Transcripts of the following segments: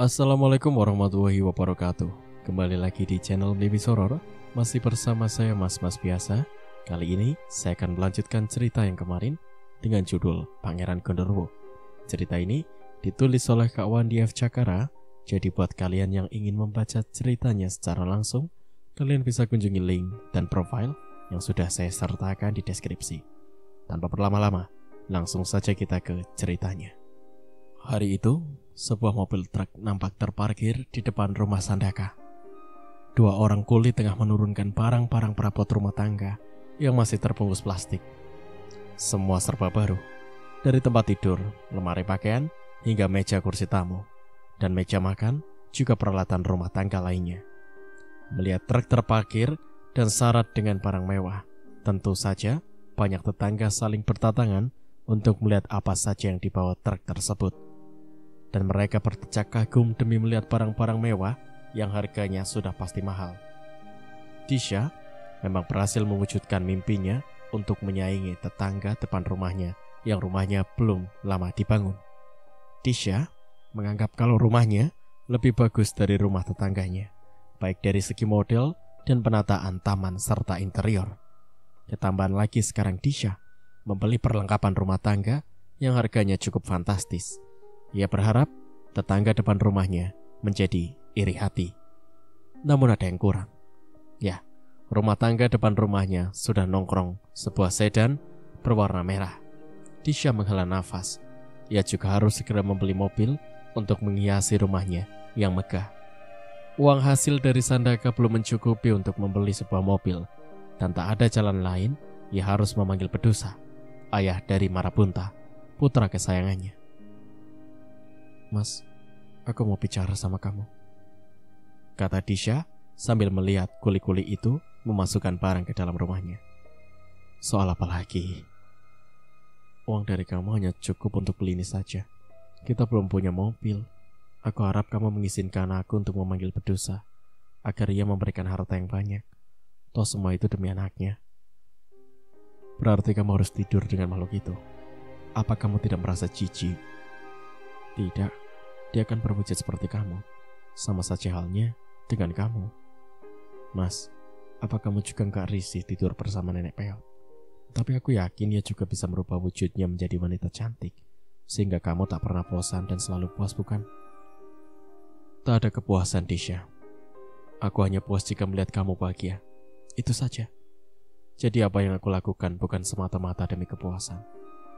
Assalamualaikum warahmatullahi wabarakatuh. Kembali lagi di channel Mimi Soror. Masih bersama saya Mas biasa. Kali ini saya akan melanjutkan cerita yang kemarin dengan judul Pangeran Genderuwo. Cerita ini ditulis oleh Kak Wandi F. Cakara. Jadi buat kalian yang ingin membaca ceritanya secara langsung, kalian bisa kunjungi link dan profil yang sudah saya sertakan di deskripsi. Tanpa berlama-lama, langsung saja kita ke ceritanya. Hari itu, sebuah mobil truk nampak terparkir di depan rumah Sandaka. Dua orang kuli tengah menurunkan barang-barang perabot rumah tangga yang masih terbungkus plastik. Semua serba baru, dari tempat tidur, lemari pakaian, hingga meja kursi tamu, dan meja makan, juga peralatan rumah tangga lainnya. Melihat truk terparkir dan syarat dengan barang mewah, tentu saja banyak tetangga saling berdatangan untuk melihat apa saja yang dibawa truk tersebut. Dan mereka berdecak kagum demi melihat barang-barang mewah yang harganya sudah pasti mahal. Tisha memang berhasil mewujudkan mimpinya untuk menyaingi tetangga depan rumahnya yang rumahnya belum lama dibangun. Tisha menganggap kalau rumahnya lebih bagus dari rumah tetangganya, baik dari segi model dan penataan taman serta interior. Ketambahan lagi sekarang Tisha membeli perlengkapan rumah tangga yang harganya cukup fantastis. Ia berharap tetangga depan rumahnya menjadi iri hati. Namun ada yang kurang. Ya, rumah tangga depan rumahnya sudah nongkrong sebuah sedan berwarna merah. Tisha menghela nafas. Ia juga harus segera membeli mobil untuk menghiasi rumahnya yang megah. Uang hasil dari Sandaka belum mencukupi untuk membeli sebuah mobil, dan tak ada jalan lain. Ia harus memanggil Pedusa, ayah dari Marabunta, putra kesayangannya. Mas, aku mau bicara sama kamu, kata Tisha sambil melihat kuli-kuli itu memasukkan barang ke dalam rumahnya. Soal apa lagi? Uang dari kamu hanya cukup untuk beli ini saja. Kita belum punya mobil. Aku harap kamu mengizinkan aku untuk memanggil Pedusa agar ia memberikan harta yang banyak. Toh semua itu demi anaknya. Berarti kamu harus tidur dengan makhluk itu. Apa kamu tidak merasa jijik? Tidak, dia akan berwujud seperti kamu. Sama saja halnya dengan kamu. Mas, apa kamu juga gak risih tidur bersama nenek peot? Tapi aku yakin ia juga bisa merubah wujudnya menjadi wanita cantik, sehingga kamu tak pernah bosan dan selalu puas, bukan? Tak ada kepuasan, Tisha. Aku hanya puas jika melihat kamu bahagia. Itu saja. Jadi apa yang aku lakukan bukan semata-mata demi kepuasan,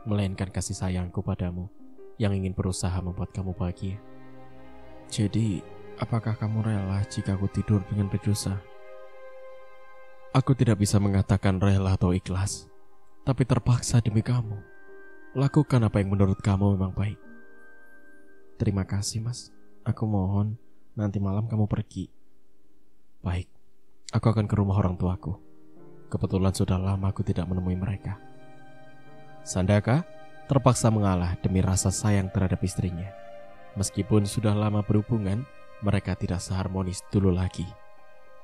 melainkan kasih sayangku padamu yang ingin berusaha membuat kamu bahagia. Jadi, apakah kamu rela jika aku tidur dengan Pedusa? Aku tidak bisa mengatakan rela atau ikhlas, tapi terpaksa demi kamu. Lakukan apa yang menurut kamu memang baik. Terima kasih, Mas. Aku mohon nanti malam kamu pergi. Baik, aku akan ke rumah orang tuaku. Kebetulan sudah lama aku tidak menemui mereka. Sandaka terpaksa mengalah demi rasa sayang terhadap istrinya. Meskipun sudah lama berhubungan, mereka tidak seharmonis dulu lagi.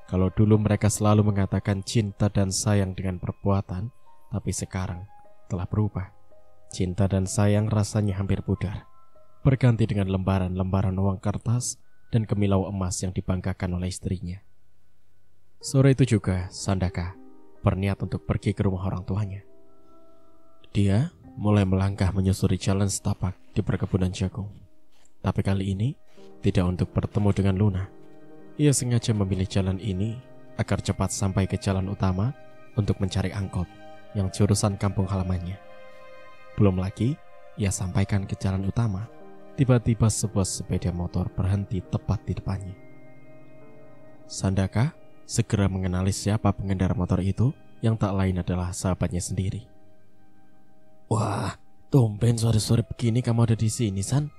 Kalau dulu mereka selalu mengatakan cinta dan sayang dengan perbuatan, tapi sekarang telah berubah. Cinta dan sayang rasanya hampir pudar, berganti dengan lembaran-lembaran uang kertas dan kemilau emas yang dibanggakan oleh istrinya. Sore itu juga Sandaka berniat untuk pergi ke rumah orang tuanya. Dia mulai melangkah menyusuri jalan setapak di perkebunan jagung. Tapi kali ini tidak untuk bertemu dengan Luna. Ia sengaja memilih jalan ini agar cepat sampai ke jalan utama untuk mencari angkot yang jurusan kampung halamannya. Belum lagi ia sampaikan ke jalan utama, tiba-tiba sebuah sepeda motor berhenti tepat di depannya. Sandaka segera mengenali siapa pengendara motor itu, yang tak lain adalah sahabatnya sendiri. Wah, tumben sore-sore begini kamu ada di sini, San?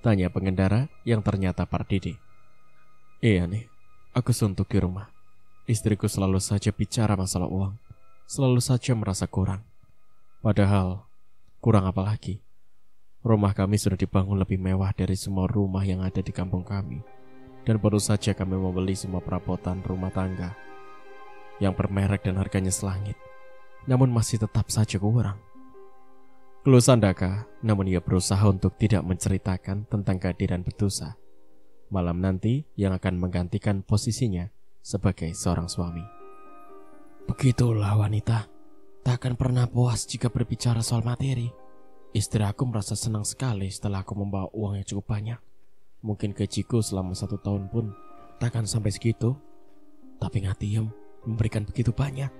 Tanya pengendara yang ternyata Pardede. Iya nih, aku suntuk di rumah. Istriku selalu saja bicara masalah uang, selalu saja merasa kurang. Padahal, kurang apa lagi? Rumah kami sudah dibangun lebih mewah dari semua rumah yang ada di kampung kami. Dan baru saja kami membeli semua perabotan rumah tangga yang bermerek dan harganya selangit. Namun masih tetap saja kurang. Keluh Sandaka, namun ia berusaha untuk tidak menceritakan tentang kehadiran Pedusa malam nanti yang akan menggantikan posisinya sebagai seorang suami. Begitulah wanita, tak akan pernah puas jika berbicara soal materi. Istri aku merasa senang sekali setelah aku membawa uang yang cukup banyak. Mungkin gajiku selama 1 tahun pun takkan sampai segitu. Tapi Ngatiem memberikan begitu banyak.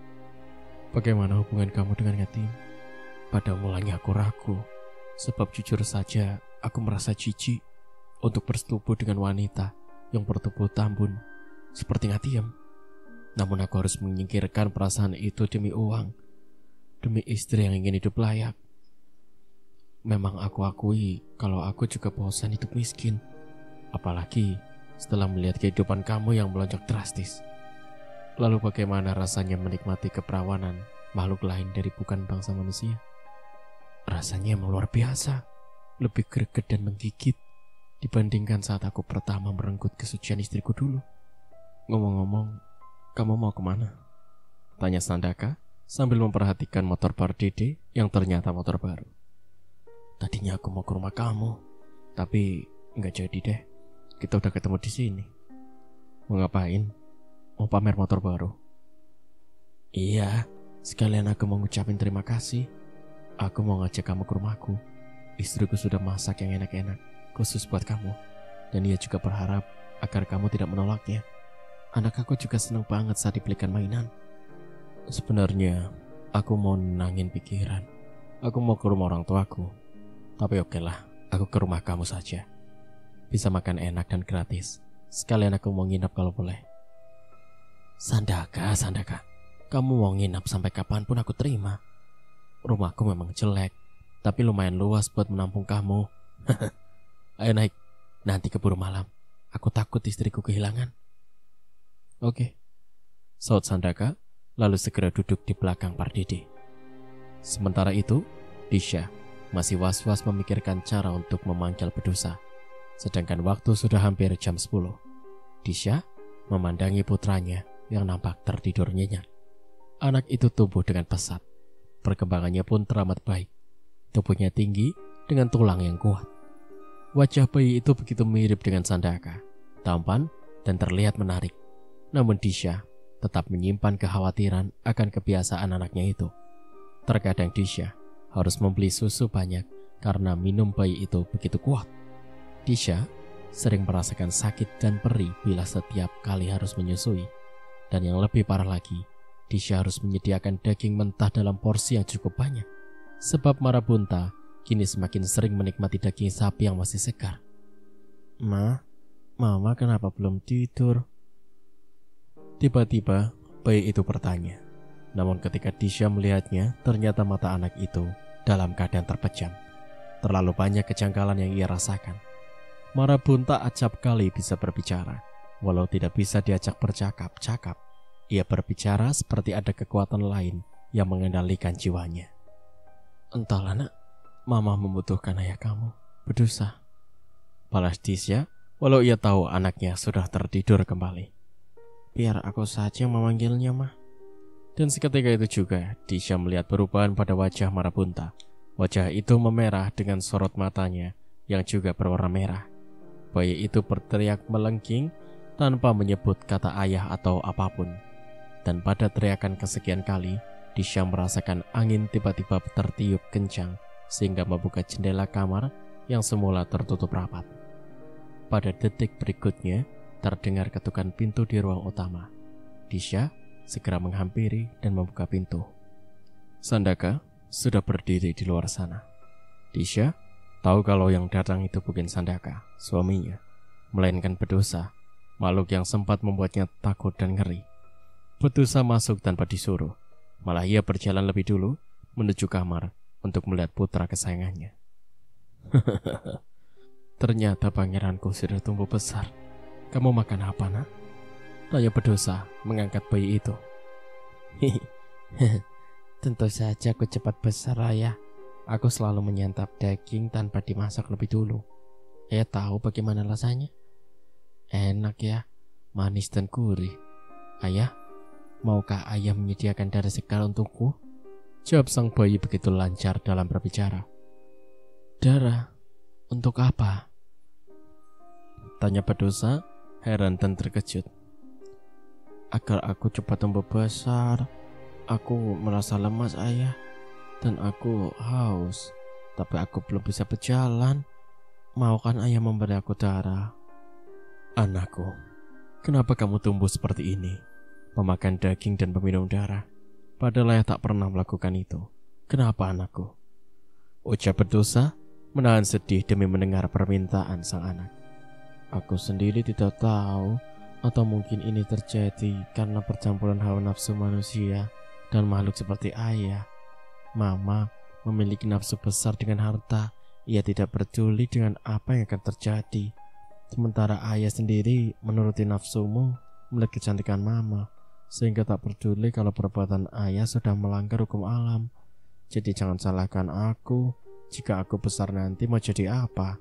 Bagaimana hubungan kamu dengan Ngatiem? Pada mulanya aku ragu, sebab jujur saja aku merasa jijik untuk bersetubuh dengan wanita yang bertubuh tambun seperti Ngatiem. Namun aku harus menyingkirkan perasaan itu demi uang, demi istri yang ingin hidup layak. Memang aku akui kalau aku juga bosan hidup miskin, apalagi setelah melihat kehidupan kamu yang melonjak drastis. Lalu bagaimana rasanya menikmati keperawanan makhluk lain dari bukan bangsa manusia? Rasanya emang luar biasa, lebih greget dan menggigit dibandingkan saat aku pertama merenggut kesucian istriku dulu. Ngomong-ngomong, kamu mau kemana? Tanya Sandaka sambil memperhatikan motor Pardede yang ternyata motor baru. Tadinya aku mau ke rumah kamu, tapi nggak jadi deh. Kita udah ketemu di sini. Mau ngapain? Mau pamer motor baru? Iya, sekalian aku mau ngucapin terima kasih. Aku mau ngajak kamu ke rumahku. Istriku sudah masak yang enak-enak khusus buat kamu, dan ia juga berharap agar kamu tidak menolaknya. Anak aku juga senang banget saat dibelikan mainan. Sebenarnya aku mau nenangin pikiran. Aku mau ke rumah orang tuaku. Tapi oke lah, aku ke rumah kamu saja. Bisa makan enak dan gratis. Sekalian aku mau nginap kalau boleh. Sandaka, kamu mau nginap sampai kapanpun aku terima. Rumahku memang jelek, tapi lumayan luas buat menampung kamu. Ayo naik, nanti keburu malam. Aku takut istriku kehilangan. Oke, saut Sandaka, lalu segera duduk di belakang Pardede. Sementara itu, Disha masih was-was memikirkan cara untuk memanggil Bedosa. Sedangkan waktu sudah hampir jam 10. Disha memandangi putranya yang nampak tertidur nyenyak. Anak itu tumbuh dengan pesat. Perkembangannya pun teramat baik. Tubuhnya tinggi dengan tulang yang kuat. Wajah bayi itu begitu mirip dengan Sandaka, tampan dan terlihat menarik. Namun Disha tetap menyimpan kekhawatiran akan kebiasaan anaknya itu. Terkadang Disha harus membeli susu banyak karena minum bayi itu begitu kuat. Disha sering merasakan sakit dan perih bila setiap kali harus menyusui. Dan yang lebih parah lagi, Disha harus menyediakan daging mentah dalam porsi yang cukup banyak. Sebab Marabunta kini semakin sering menikmati daging sapi yang masih segar. Mama kenapa belum tidur? Tiba-tiba bayi itu bertanya. Namun ketika Disha melihatnya, ternyata mata anak itu dalam keadaan terpejam. Terlalu banyak kejanggalan yang ia rasakan. Marabunta acap kali bisa berbicara. Walau tidak bisa diajak bercakap-cakap, ia berbicara seperti ada kekuatan lain yang mengendalikan jiwanya. Entahlah nak, Mama membutuhkan ayah kamu, Bedosa. Balas Disha, walau ia tahu anaknya sudah tertidur kembali. Biar aku saja yang memanggilnya, Mah. Dan seketika itu juga Disha melihat perubahan pada wajah Marabunta. Wajah itu memerah dengan sorot matanya yang juga berwarna merah. Bayi itu berteriak melengking tanpa menyebut kata ayah atau apapun. Dan pada teriakan kesekian kali, Disha merasakan angin tiba-tiba tertiup kencang sehingga membuka jendela kamar yang semula tertutup rapat. Pada detik berikutnya, terdengar ketukan pintu di ruang utama. Disha segera menghampiri dan membuka pintu. Sandaka sudah berdiri di luar sana. Disha tahu kalau yang datang itu bukan Sandaka, suaminya, melainkan Bedosa, makhluk yang sempat membuatnya takut dan ngeri. Bedosa masuk tanpa disuruh. Malah ia berjalan lebih dulu menuju kamar untuk melihat putra kesayangannya. Ternyata pangeranku sudah tumbuh besar. Kamu makan apa, nak? Tanya Bedosa mengangkat bayi itu. Tentu saja aku cepat besar, ayah. Aku selalu menyantap daging tanpa dimasak lebih dulu. Ayah tahu bagaimana rasanya? Enak ya, manis dan gurih. Ayah, maukah ayah menyediakan darah segar untukku? Jawab sang bayi begitu lancar dalam berbicara. Darah? Untuk apa? Tanya Pedusa, heran dan terkejut. Agar aku cepat tumbuh besar. Aku merasa lemas, Ayah. Dan aku haus. Tapi aku belum bisa berjalan. Mau kan Ayah memberi aku darah? Anakku, kenapa kamu tumbuh seperti ini? Memakan daging dan meminum darah. Padahal Ayah tak pernah melakukan itu. Kenapa anakku? Ucap Pedusa menahan sedih demi mendengar permintaan sang anak. Aku sendiri tidak tahu, atau mungkin ini terjadi karena percampuran hawa nafsu manusia dan makhluk seperti Ayah. Mama memiliki nafsu besar dengan harta. Ia tidak peduli dengan apa yang akan terjadi. Sementara Ayah sendiri menuruti nafsumu melihat kecantikan Mama, sehingga tak peduli kalau perbuatan Ayah sudah melanggar hukum alam. Jadi jangan salahkan aku jika aku besar nanti mau jadi apa.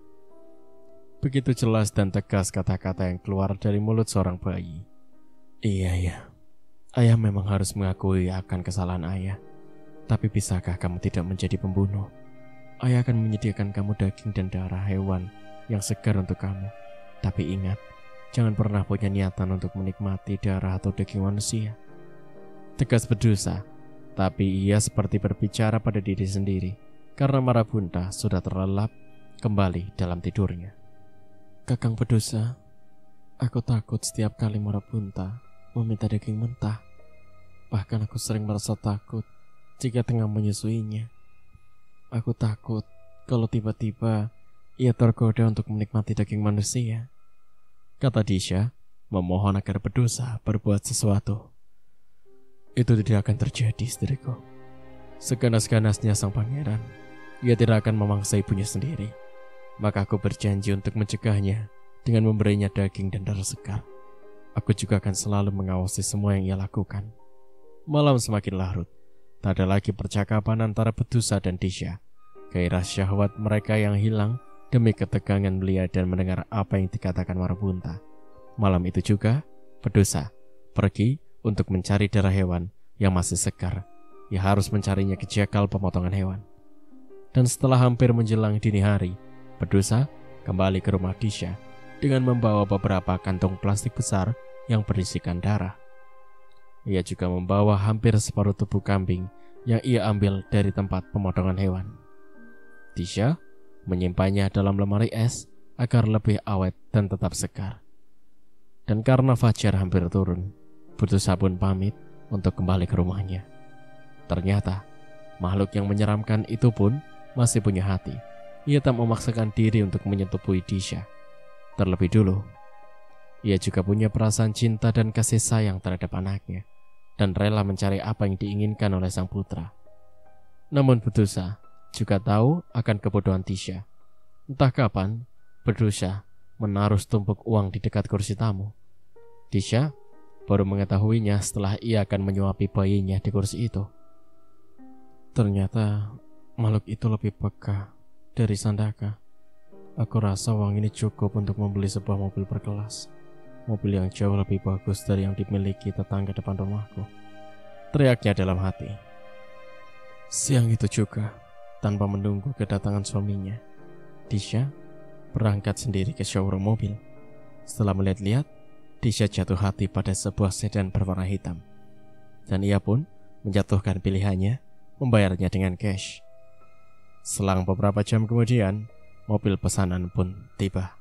Begitu jelas dan tegas kata-kata yang keluar dari mulut seorang bayi. Iya ya, Ayah memang harus mengakui akan kesalahan Ayah. Tapi bisakah kamu tidak menjadi pembunuh? Ayah akan menyediakan kamu daging dan darah hewan yang segar untuk kamu. Tapi ingat, jangan pernah punya niatan untuk menikmati darah atau daging manusia. Tegas Pedusa, tapi ia seperti berbicara pada diri sendiri, karena Marabunta sudah terlelap kembali dalam tidurnya. Kakang Pedusa, aku takut setiap kali Marabunta meminta daging mentah. Bahkan aku sering merasa takut jika tengah menyusuinya. Aku takut kalau tiba-tiba ia tergoda untuk menikmati daging manusia. Kata Disha, memohon agar Pedusa berbuat sesuatu. Itu tidak akan terjadi, istriku. Seganas-ganasnya sang pangeran, ia tidak akan memangsa ibunya sendiri. Maka aku berjanji untuk mencegahnya dengan memberinya daging dan darah segar. Aku juga akan selalu mengawasi semua yang ia lakukan. Malam semakin larut. Tak ada lagi percakapan antara Pedusa dan Disha. Gairah syahwat mereka yang hilang demi ketegangan melihat dan mendengar apa yang dikatakan Marabunta. Malam itu juga, Pedusa pergi untuk mencari darah hewan yang masih segar. Ia harus mencarinya ke jakal pemotongan hewan. Dan setelah hampir menjelang dini hari, Pedusa kembali ke rumah Disha dengan membawa beberapa kantong plastik besar yang berisikan darah. Ia juga membawa hampir separuh tubuh kambing yang ia ambil dari tempat pemotongan hewan. Disha menyimpannya dalam lemari es agar lebih awet dan tetap segar. Dan karena fajar hampir turun, Pedusa pun pamit untuk kembali ke rumahnya. Ternyata makhluk yang menyeramkan itu pun masih punya hati. Ia tak memaksakan diri untuk menyetubuhi Disha. Terlebih dulu, ia juga punya perasaan cinta dan kasih sayang terhadap anaknya, dan rela mencari apa yang diinginkan oleh sang putra. Namun Pedusa juga tahu akan kebodohan Disha. Entah kapan, Pedusa menaruh tumpuk uang di dekat kursi tamu. Disha baru mengetahuinya setelah ia akan menyuapi bayinya di kursi itu. Ternyata makhluk itu lebih peka dari Sandaka. Aku rasa uang ini cukup untuk membeli sebuah mobil berkelas. Mobil yang jauh lebih bagus dari yang dimiliki tetangga depan rumahku. Teriaknya dalam hati. Siang itu juga, tanpa menunggu kedatangan suaminya, Disha berangkat sendiri ke showroom mobil. Setelah melihat-lihat, Disha jatuh hati pada sebuah sedan berwarna hitam. Dan ia pun menjatuhkan pilihannya, membayarnya dengan cash. Selang beberapa jam kemudian, mobil pesanan pun tiba.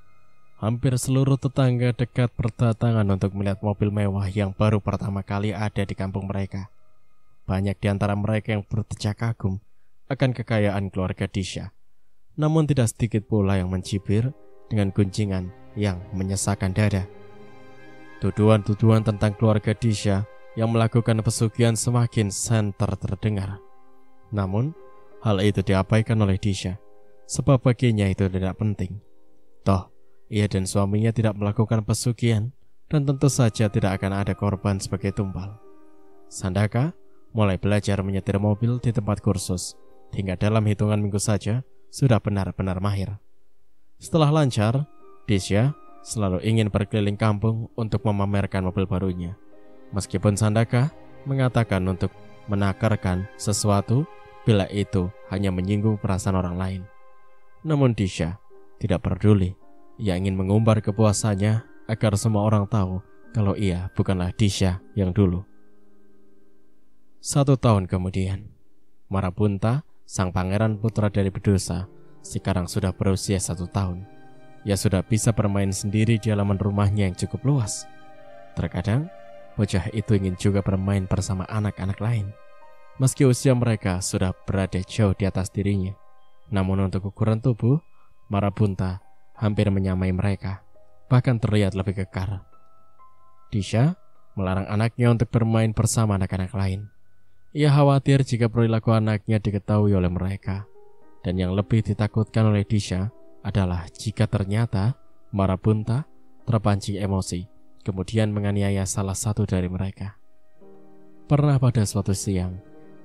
Hampir seluruh tetangga dekat berdatangan untuk melihat mobil mewah yang baru pertama kali ada di kampung mereka. Banyak di antara mereka yang berdecak kagum akan kekayaan keluarga Disha. Namun tidak sedikit pula yang mencibir dengan gunjingan yang menyesakan dada. Tuduhan-tuduhan tentang keluarga Disha yang melakukan pesugihan semakin santer terdengar. Namun, hal itu diabaikan oleh Disha, sebab baginya itu tidak penting. Toh, ia dan suaminya tidak melakukan pesugihan, dan tentu saja tidak akan ada korban sebagai tumbal. Sandaka mulai belajar menyetir mobil di tempat kursus, hingga dalam hitungan minggu saja sudah benar-benar mahir. Setelah lancar, Disha selalu ingin berkeliling kampung untuk memamerkan mobil barunya. Meskipun Sandaka mengatakan untuk menakarkan sesuatu bila itu hanya menyinggung perasaan orang lain. Namun Disha tidak peduli. Ia ingin mengumbar kepuasannya agar semua orang tahu kalau ia bukanlah Disha yang dulu. 1 tahun kemudian, Marabunta, sang pangeran putra dari Bedosa, sekarang sudah berusia 1 tahun. Ia sudah bisa bermain sendiri di halaman rumahnya yang cukup luas. Terkadang, bocah itu ingin juga bermain bersama anak-anak lain. Meski usia mereka sudah berada jauh di atas dirinya, namun untuk ukuran tubuh, Marabunta hampir menyamai mereka, bahkan terlihat lebih kekar. Disha melarang anaknya untuk bermain bersama anak-anak lain. Ia khawatir jika perilaku anaknya diketahui oleh mereka. Dan yang lebih ditakutkan oleh Disha adalah jika ternyata Marabunta terpancing emosi, kemudian menganiaya salah satu dari mereka. Pernah pada suatu siang,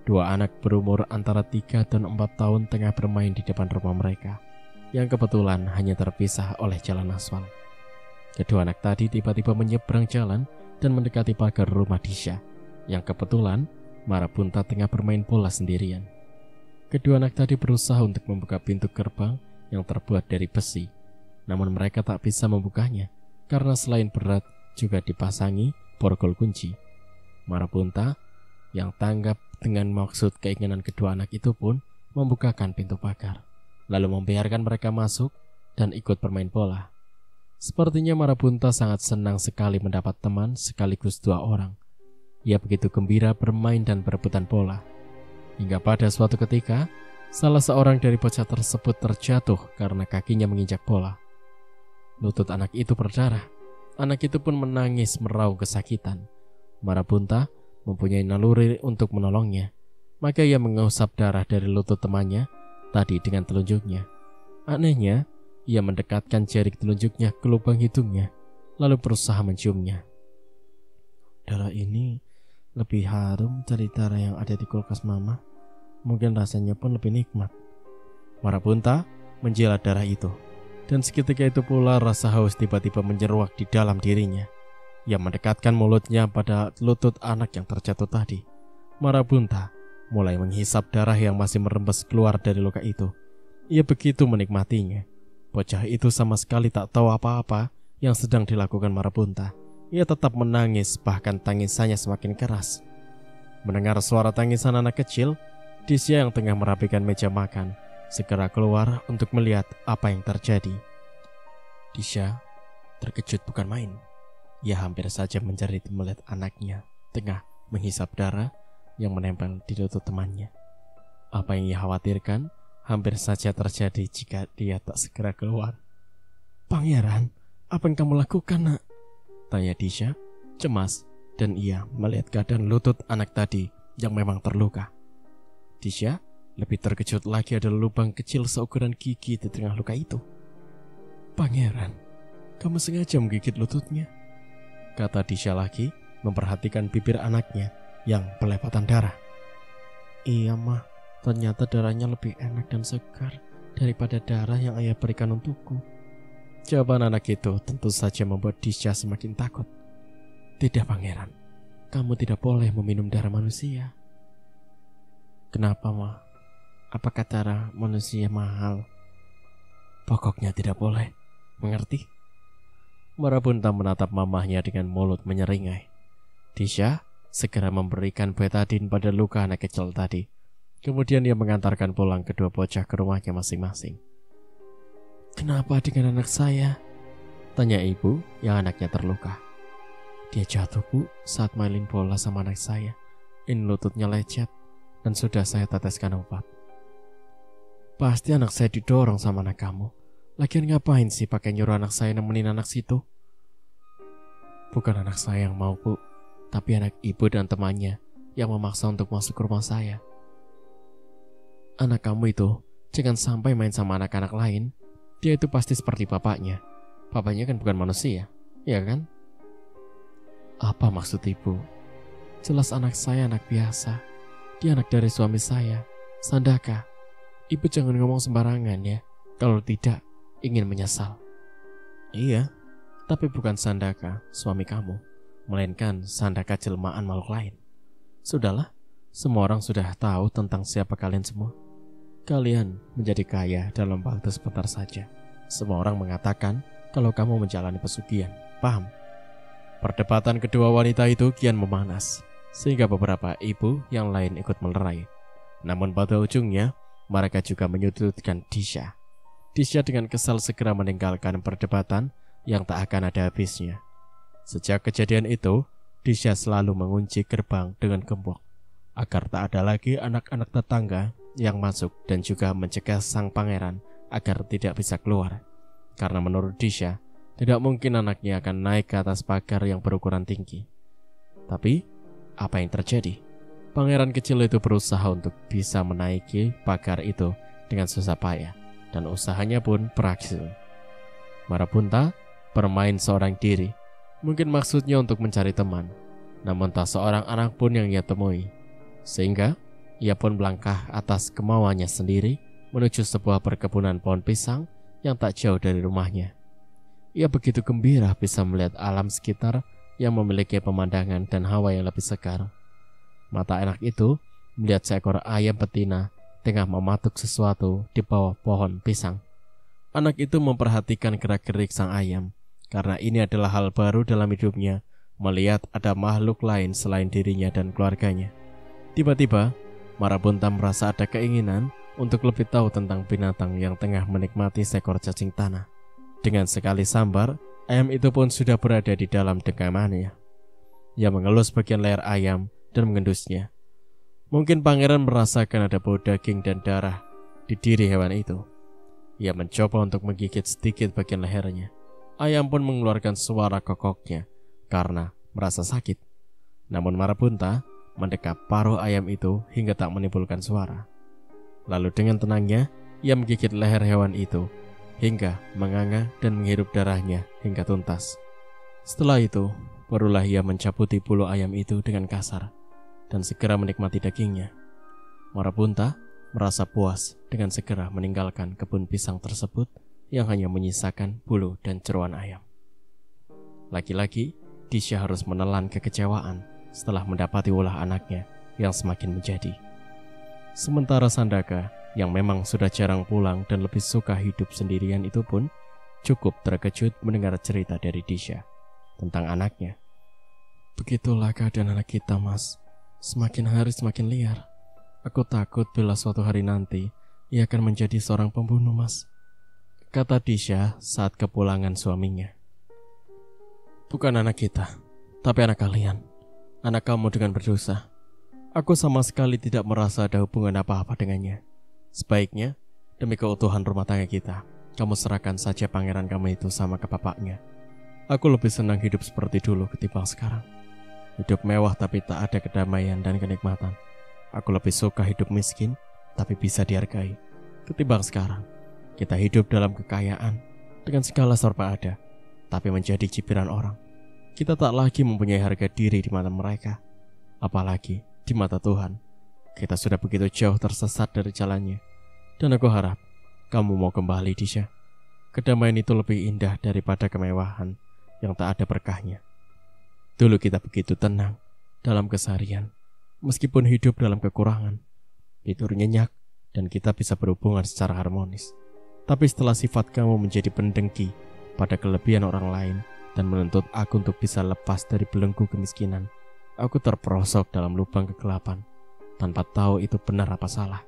2 anak berumur antara 3 dan 4 tahun tengah bermain di depan rumah mereka, yang kebetulan hanya terpisah oleh jalan aspal. Kedua anak tadi tiba-tiba menyeberang jalan dan mendekati pagar rumah Disha, yang kebetulan Marabunta tengah bermain bola sendirian. Kedua anak tadi berusaha untuk membuka pintu gerbang yang terbuat dari besi, namun mereka tak bisa membukanya karena selain berat juga dipasangi borgol kunci. Marabunta yang tanggap dengan maksud keinginan kedua anak itu pun membukakan pintu pagar, lalu membiarkan mereka masuk dan ikut bermain bola. Sepertinya Marabunta sangat senang sekali mendapat teman sekaligus 2 orang. Ia begitu gembira bermain dan berebutan bola. Hingga pada suatu ketika, salah seorang dari bocah tersebut terjatuh karena kakinya menginjak bola. Lutut anak itu berdarah. Anak itu pun menangis meraung kesakitan. Marabunta mempunyai naluri untuk menolongnya, maka ia mengusap darah dari lutut temannya tadi dengan telunjuknya. Anehnya, ia mendekatkan jari telunjuknya ke lubang hidungnya, lalu berusaha menciumnya. Darah ini lebih harum dari darah yang ada di kulkas mama. Mungkin rasanya pun lebih nikmat. Marabunta menjilat darah itu, dan seketika itu pula rasa haus tiba-tiba menyeruak di dalam dirinya. Ia mendekatkan mulutnya pada lutut anak yang terjatuh tadi. Marabunta mulai menghisap darah yang masih merembes keluar dari luka itu. Ia begitu menikmatinya. Bocah itu sama sekali tak tahu apa-apa yang sedang dilakukan Marabunta. Ia tetap menangis, bahkan tangisannya semakin keras. Mendengar suara tangisan anak kecil, Disha yang tengah merapikan meja makan segera keluar untuk melihat apa yang terjadi. Disha terkejut bukan main. Ia hampir saja menjerit melihat anaknya tengah menghisap darah yang menempel di lutut temannya. Apa yang ia khawatirkan hampir saja terjadi jika dia tak segera keluar. "Pangeran, apa yang kamu lakukan, nak?" tanya Disha, cemas, dan ia melihat keadaan lutut anak tadi yang memang terluka. Disha lebih terkejut lagi ada lubang kecil seukuran gigi di tengah luka itu. "Pangeran, kamu sengaja menggigit lututnya?" kata Disha lagi, memperhatikan bibir anaknya yang berlepatan darah. "Iya, mah, ternyata darahnya lebih enak dan segar daripada darah yang ayah berikan untukku." Jawaban anak itu tentu saja membuat Disha semakin takut. "Tidak, pangeran, kamu tidak boleh meminum darah manusia." "Kenapa, Ma? Apakah darah manusia mahal?" "Pokoknya tidak boleh, mengerti?" Marabunta menatap mamahnya dengan mulut menyeringai. Disha segera memberikan betadine pada luka anak kecil tadi. Kemudian ia mengantarkan pulang kedua bocah ke rumahnya masing-masing. "Kenapa dengan anak saya?" tanya ibu yang anaknya terluka. "Dia jatuh, Bu, saat main bola sama anak saya. Ini lututnya lecet dan sudah saya teteskan obat." "Pasti anak saya didorong sama anak kamu. Lagian ngapain sih pakai nyuruh anak saya nemenin anak situ?" "Bukan anak saya yang mau, Bu, tapi anak ibu dan temannya yang memaksa untuk masuk ke rumah saya." "Anak kamu itu jangan sampai main sama anak-anak lain. Dia itu pasti seperti bapaknya. Bapaknya kan bukan manusia, ya kan?" "Apa maksud ibu?" "Jelas anak saya anak biasa. Dia anak dari suami saya, Sandaka. Ibu jangan ngomong sembarangan ya. Kalau tidak, ingin menyesal." "Iya, tapi bukan Sandaka, suami kamu, melainkan Sandaka jelmaan makhluk lain. Sudahlah, semua orang sudah tahu tentang siapa kalian semua. Kalian menjadi kaya dalam waktu sebentar saja. Semua orang mengatakan kalau kamu menjalani pesugihan. Paham? Perdebatan kedua wanita itu kian memanas, sehingga beberapa ibu yang lain ikut melerai. Namun pada ujungnya, mereka juga menyudutkan Disha. Disha dengan kesal segera meninggalkan perdebatan yang tak akan ada habisnya. Sejak kejadian itu, Disha selalu mengunci gerbang dengan gembok, agar tak ada lagi anak-anak tetangga yang masuk dan juga mencegah sang pangeran agar tidak bisa keluar. Karena menurut Disha, tidak mungkin anaknya akan naik ke atas pagar yang berukuran tinggi. Tapi, apa yang terjadi? Pangeran kecil itu berusaha untuk bisa menaiki pagar itu dengan susah payah, dan usahanya pun berhasil. Marabunta bermain seorang diri, mungkin maksudnya untuk mencari teman, namun tak seorang anak pun yang ia temui. Sehingga, ia pun melangkah atas kemauannya sendiri menuju sebuah perkebunan pohon pisang yang tak jauh dari rumahnya. Ia begitu gembira bisa melihat alam sekitar yang memiliki pemandangan dan hawa yang lebih segar. Mata anak itu melihat seekor ayam betina tengah mematuk sesuatu di bawah pohon pisang. Anak itu memperhatikan gerak-gerik sang ayam, karena ini adalah hal baru dalam hidupnya, melihat ada makhluk lain selain dirinya dan keluarganya. Tiba-tiba, Marabunta merasa ada keinginan untuk lebih tahu tentang binatang yang tengah menikmati seekor cacing tanah. Dengan sekali sambar, ayam itu pun sudah berada di dalam genggamannya. Ia mengelus bagian leher ayam dan mengendusnya. Mungkin pangeran merasakan ada bau daging dan darah di diri hewan itu. Ia mencoba untuk menggigit sedikit bagian lehernya. Ayam pun mengeluarkan suara kokoknya karena merasa sakit. Namun Marabunta mendekap paruh ayam itu hingga tak menimbulkan suara. Lalu dengan tenangnya, ia menggigit leher hewan itu hingga menganga dan menghirup darahnya hingga tuntas. Setelah itu, barulah ia mencabuti bulu ayam itu dengan kasar dan segera menikmati dagingnya. Marabunta merasa puas dengan segera meninggalkan kebun pisang tersebut yang hanya menyisakan bulu dan jeroan ayam. Lagi-lagi, Disha harus menelan kekecewaan setelah mendapati ulah anaknya yang semakin menjadi. Sementara Sandaka, yang memang sudah jarang pulang dan lebih suka hidup sendirian itu pun cukup terkejut mendengar cerita dari Disha tentang anaknya. Begitulah keadaan anak kita, Mas. Semakin hari semakin liar. Aku takut bila suatu hari nanti ia akan menjadi seorang pembunuh, Mas, kata Disha saat kepulangan suaminya. Bukan anak kita, tapi anak kalian. Anak kamu dengan berdosa. Aku sama sekali tidak merasa ada hubungan apa-apa dengannya. Sebaiknya, demi keutuhan rumah tangga kita, kamu serahkan saja pangeran kamu itu sama ke bapaknya. Aku lebih senang hidup seperti dulu ketimbang sekarang. Hidup mewah tapi tak ada kedamaian dan kenikmatan. Aku lebih suka hidup miskin, tapi bisa dihargai, ketimbang sekarang. Kita hidup dalam kekayaan, dengan segala serba ada, tapi menjadi cibiran orang. Kita tak lagi mempunyai harga diri di mata mereka, apalagi di mata Tuhan. Kita sudah begitu jauh tersesat dari jalannya. Dan aku harap kamu mau kembali, Disha. Kedamaian itu lebih indah daripada kemewahan yang tak ada berkahnya. Dulu kita begitu tenang dalam keseharian, meskipun hidup dalam kekurangan. Tidur nyenyak dan kita bisa berhubungan secara harmonis. Tapi setelah sifat kamu menjadi pendengki pada kelebihan orang lain dan menuntut aku untuk bisa lepas dari belenggu kemiskinan, aku terperosok dalam lubang kegelapan tanpa tahu itu benar apa salah.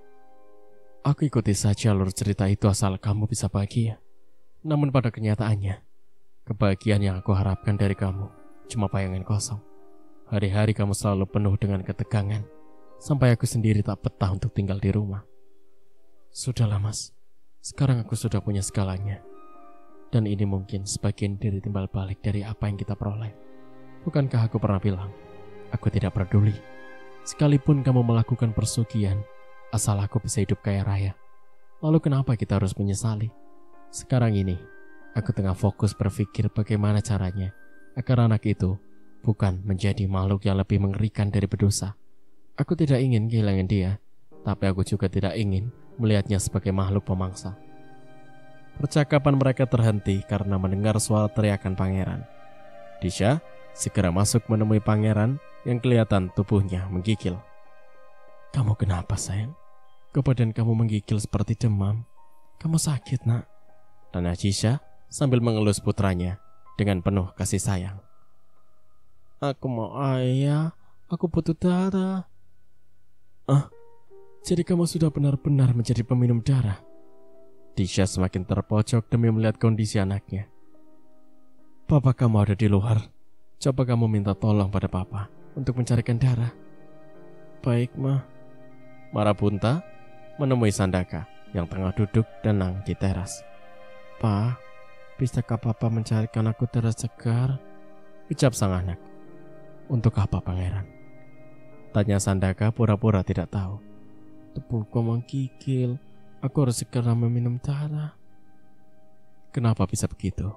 Aku ikuti saja alur cerita itu asal kamu bisa bahagia. Namun pada kenyataannya, kebahagiaan yang aku harapkan dari kamu cuma bayangan kosong. Hari-hari kamu selalu penuh dengan ketegangan, sampai aku sendiri tak betah untuk tinggal di rumah. Sudahlah, Mas, sekarang aku sudah punya segalanya. Dan ini mungkin sebagian dari timbal balik dari apa yang kita peroleh. Bukankah aku pernah bilang, aku tidak peduli sekalipun kamu melakukan persugihan, asal aku bisa hidup kaya raya. Lalu kenapa kita harus menyesali? Sekarang ini, aku tengah fokus berpikir bagaimana caranya agar anak itu bukan menjadi makhluk yang lebih mengerikan dari berdosa. Aku tidak ingin kehilangan dia, tapi aku juga tidak ingin melihatnya sebagai makhluk pemangsa. Percakapan mereka terhenti karena mendengar suara teriakan pangeran. Disha segera masuk menemui pangeran yang kelihatan tubuhnya menggigil. Kamu kenapa, sayang? Kok badan kamu menggigil seperti demam? Kamu sakit, nak? Tanya Disha sambil mengelus putranya dengan penuh kasih sayang. Aku mau ayah, aku butuh darah. Jadi kamu sudah benar-benar menjadi peminum darah? Disha semakin terpojok demi melihat kondisi anaknya. Papa kamu ada di luar. Coba kamu minta tolong pada papa untuk mencarikan darah. Baik, Ma. Marabunta menemui Sandaka yang tengah duduk tenang di teras. Pa, bisakah papa mencarikan aku darah segar? Ucap sang anak. Untuk apa, Pangeran? Tanya Sandaka pura-pura tidak tahu. Tubuhku menggigil. Aku harus segera meminum darah. Kenapa bisa begitu?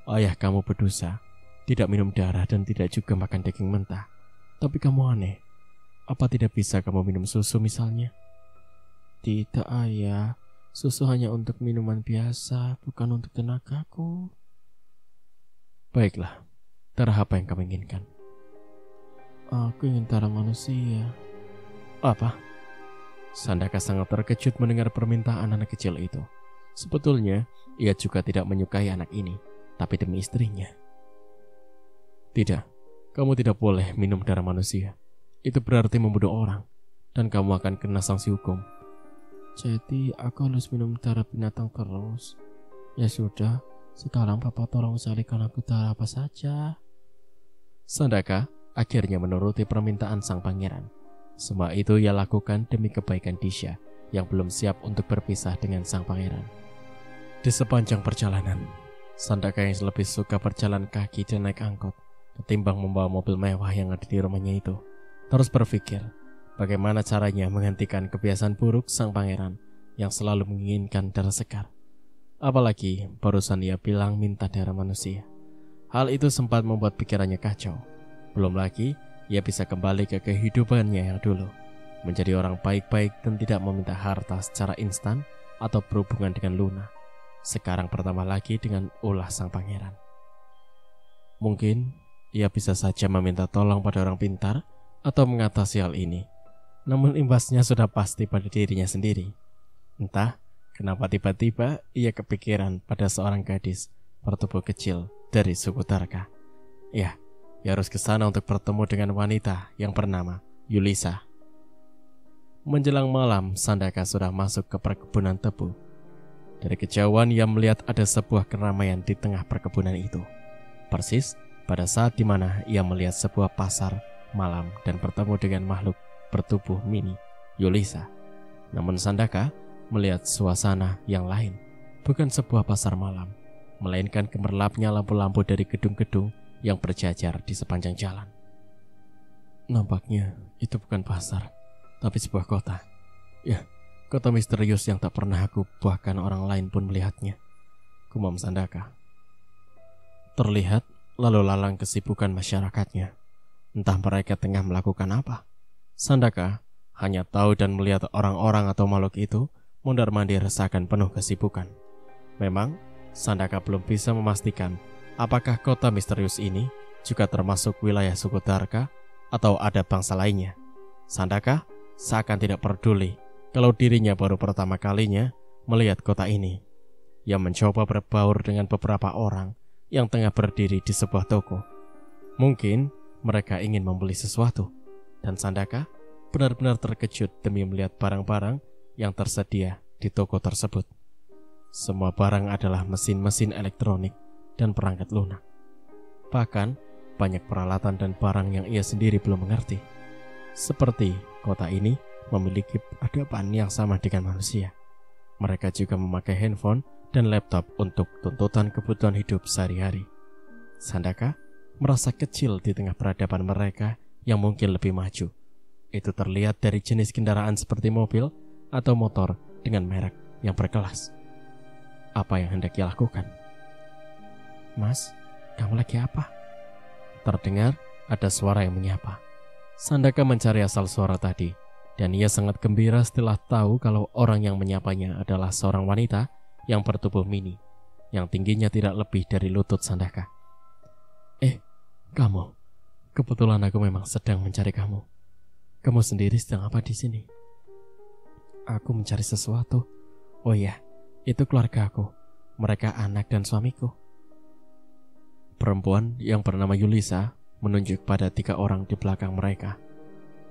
Ayah kamu berdosa, tidak minum darah dan tidak juga makan daging mentah. Tapi kamu aneh. Apa tidak bisa kamu minum susu misalnya? Tidak, ayah. Susu hanya untuk minuman biasa, bukan untuk tenagaku. Baiklah, darah apa yang kamu inginkan? Aku ingin darah manusia. Apa? Sandaka sangat terkejut mendengar permintaan anak kecil itu. Sebetulnya, ia juga tidak menyukai anak ini, tapi demi istrinya. Tidak, kamu tidak boleh minum darah manusia. Itu berarti membunuh orang, dan kamu akan kena sanksi hukum. Jadi, aku harus minum darah binatang terus. Ya sudah, sekarang papa tolong carikan aku darah apa saja. Sandaka akhirnya menuruti permintaan sang pangeran. Semua itu ia lakukan demi kebaikan Disha yang belum siap untuk berpisah dengan sang pangeran. Di sepanjang perjalanan, Sandaka yang lebih suka berjalan kaki dan naik angkot ketimbang membawa mobil mewah yang ada di rumahnya itu, terus berpikir bagaimana caranya menghentikan kebiasaan buruk sang pangeran yang selalu menginginkan darah segar. Apalagi barusan ia bilang minta darah manusia. Hal itu sempat membuat pikirannya kacau. Belum lagi ia bisa kembali ke kehidupannya yang dulu, menjadi orang baik-baik dan tidak meminta harta secara instan atau berhubungan dengan Luna. Sekarang pertama lagi dengan ulah sang pangeran. Mungkin ia bisa saja meminta tolong pada orang pintar atau mengatasi hal ini, namun imbasnya sudah pasti pada dirinya sendiri. Entah kenapa tiba-tiba ia kepikiran pada seorang gadis bertubuh kecil dari suku Tarka. Ia harus ke sana untuk bertemu dengan wanita yang bernama Yulisa. Menjelang malam, Sandaka sudah masuk ke perkebunan tebu. Dari kejauhan ia melihat ada sebuah keramaian di tengah perkebunan itu. Persis pada saat dimana ia melihat sebuah pasar malam dan bertemu dengan makhluk bertubuh mini, Yulisa. Namun Sandaka melihat suasana yang lain. Bukan sebuah pasar malam, melainkan gemerlapnya lampu-lampu dari gedung-gedung yang berjajar di sepanjang jalan. Nampaknya itu bukan pasar, tapi sebuah kota. Ya, kota misterius yang tak pernah aku, bahkan orang lain pun melihatnya, gumam Sandaka. Terlihat lalu lalang kesibukan masyarakatnya. Entah mereka tengah melakukan apa. Sandaka hanya tahu dan melihat orang-orang atau makhluk itu mondar-mandir seakan penuh kesibukan. Memang Sandaka belum bisa memastikan apakah kota misterius ini juga termasuk wilayah suku Tarka atau ada bangsa lainnya. Sandaka seakan tidak peduli kalau dirinya baru pertama kalinya melihat kota ini. Ia mencoba berbaur dengan beberapa orang yang tengah berdiri di sebuah toko. Mungkin mereka ingin membeli sesuatu, dan Sandaka benar-benar terkejut demi melihat barang-barang yang tersedia di toko tersebut. Semua barang adalah mesin-mesin elektronik dan perangkat lunak. Bahkan banyak peralatan dan barang yang ia sendiri belum mengerti. Seperti kota ini memiliki peradaban yang sama dengan manusia. Mereka juga memakai handphone dan laptop untuk tuntutan kebutuhan hidup sehari-hari. Sandaka merasa kecil di tengah peradaban mereka yang mungkin lebih maju. Itu terlihat dari jenis kendaraan seperti mobil atau motor dengan merek yang berkelas. Apa yang hendak ia lakukan? Mas, kamu lagi apa? Terdengar ada suara yang menyapa. Sandaka mencari asal suara tadi, dan ia sangat gembira setelah tahu kalau orang yang menyapanya adalah seorang wanita yang bertubuh mini, yang tingginya tidak lebih dari lutut Sandaka. Kamu, kebetulan aku memang sedang mencari kamu. Kamu sendiri sedang apa di sini? Aku mencari sesuatu. Oh iya, itu keluarga aku. mereka anak dan suamiku. Perempuan yang bernama Yulisa menunjuk pada 3 orang di belakang mereka.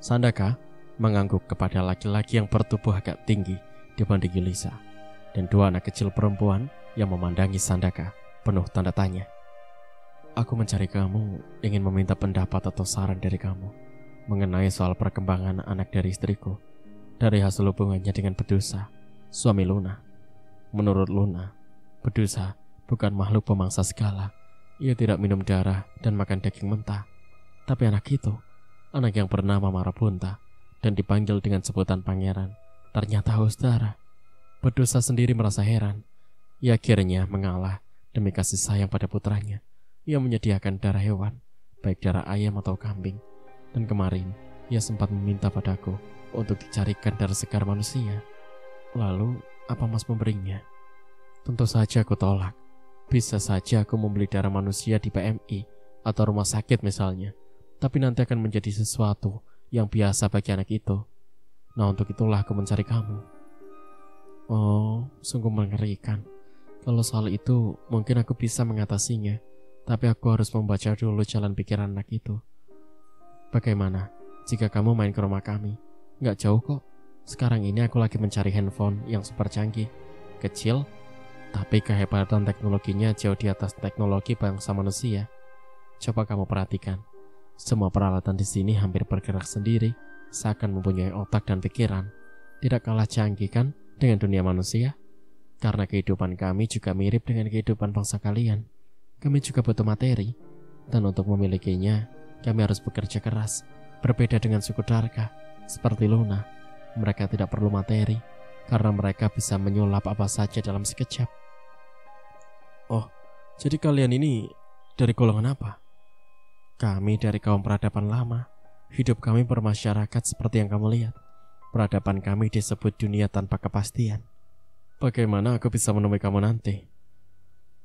Sandaka mengangguk kepada laki-laki yang bertubuh agak tinggi dibanding Yulisa, dan 2 anak kecil perempuan yang memandangi Sandaka penuh tanda tanya. Aku mencari kamu, ingin meminta pendapat atau saran dari kamu mengenai soal perkembangan anak dari istriku dari hasil hubungannya dengan Bedusa, suami Luna. Menurut Luna, Bedusa bukan makhluk pemangsa segala. Ia tidak minum darah dan makan daging mentah. Tapi anak itu, anak yang bernama Marabunta dan dipanggil dengan sebutan pangeran, ternyata haus darah. Bedusa sendiri merasa heran. Ia akhirnya mengalah demi kasih sayang pada putranya. Ia menyediakan darah hewan, baik darah ayam atau kambing. Dan kemarin, ia sempat meminta padaku untuk dicarikan darah segar manusia. Lalu, apa Mas memberinya? Tentu saja aku tolak. Bisa saja aku membeli darah manusia di PMI atau rumah sakit misalnya, tapi nanti akan menjadi sesuatu yang biasa bagi anak itu. Nah, untuk itulah aku mencari kamu. Oh, sungguh mengerikan. Kalau soal itu, mungkin aku bisa mengatasinya, tapi aku harus membaca dulu jalan pikiran anak itu. Bagaimana jika kamu main ke rumah kami? Nggak jauh kok. Sekarang ini aku lagi mencari handphone yang super canggih, kecil, tapi kehebatan teknologinya jauh di atas teknologi bangsa manusia. Coba kamu perhatikan, semua peralatan di sini hampir bergerak sendiri, seakan mempunyai otak dan pikiran. Tidak kalah canggih kan dengan dunia manusia? Karena kehidupan kami juga mirip dengan kehidupan bangsa kalian. Kami juga butuh materi, dan untuk memilikinya, kami harus bekerja keras. Berbeda dengan suku Darka, seperti Luna, mereka tidak perlu materi, karena mereka bisa menyulap apa saja dalam sekejap. Oh, jadi kalian ini dari golongan apa? Kami dari kaum peradaban lama. Hidup kami bermasyarakat seperti yang kamu lihat. Peradaban kami disebut dunia tanpa kepastian. Bagaimana aku bisa menemui kamu nanti?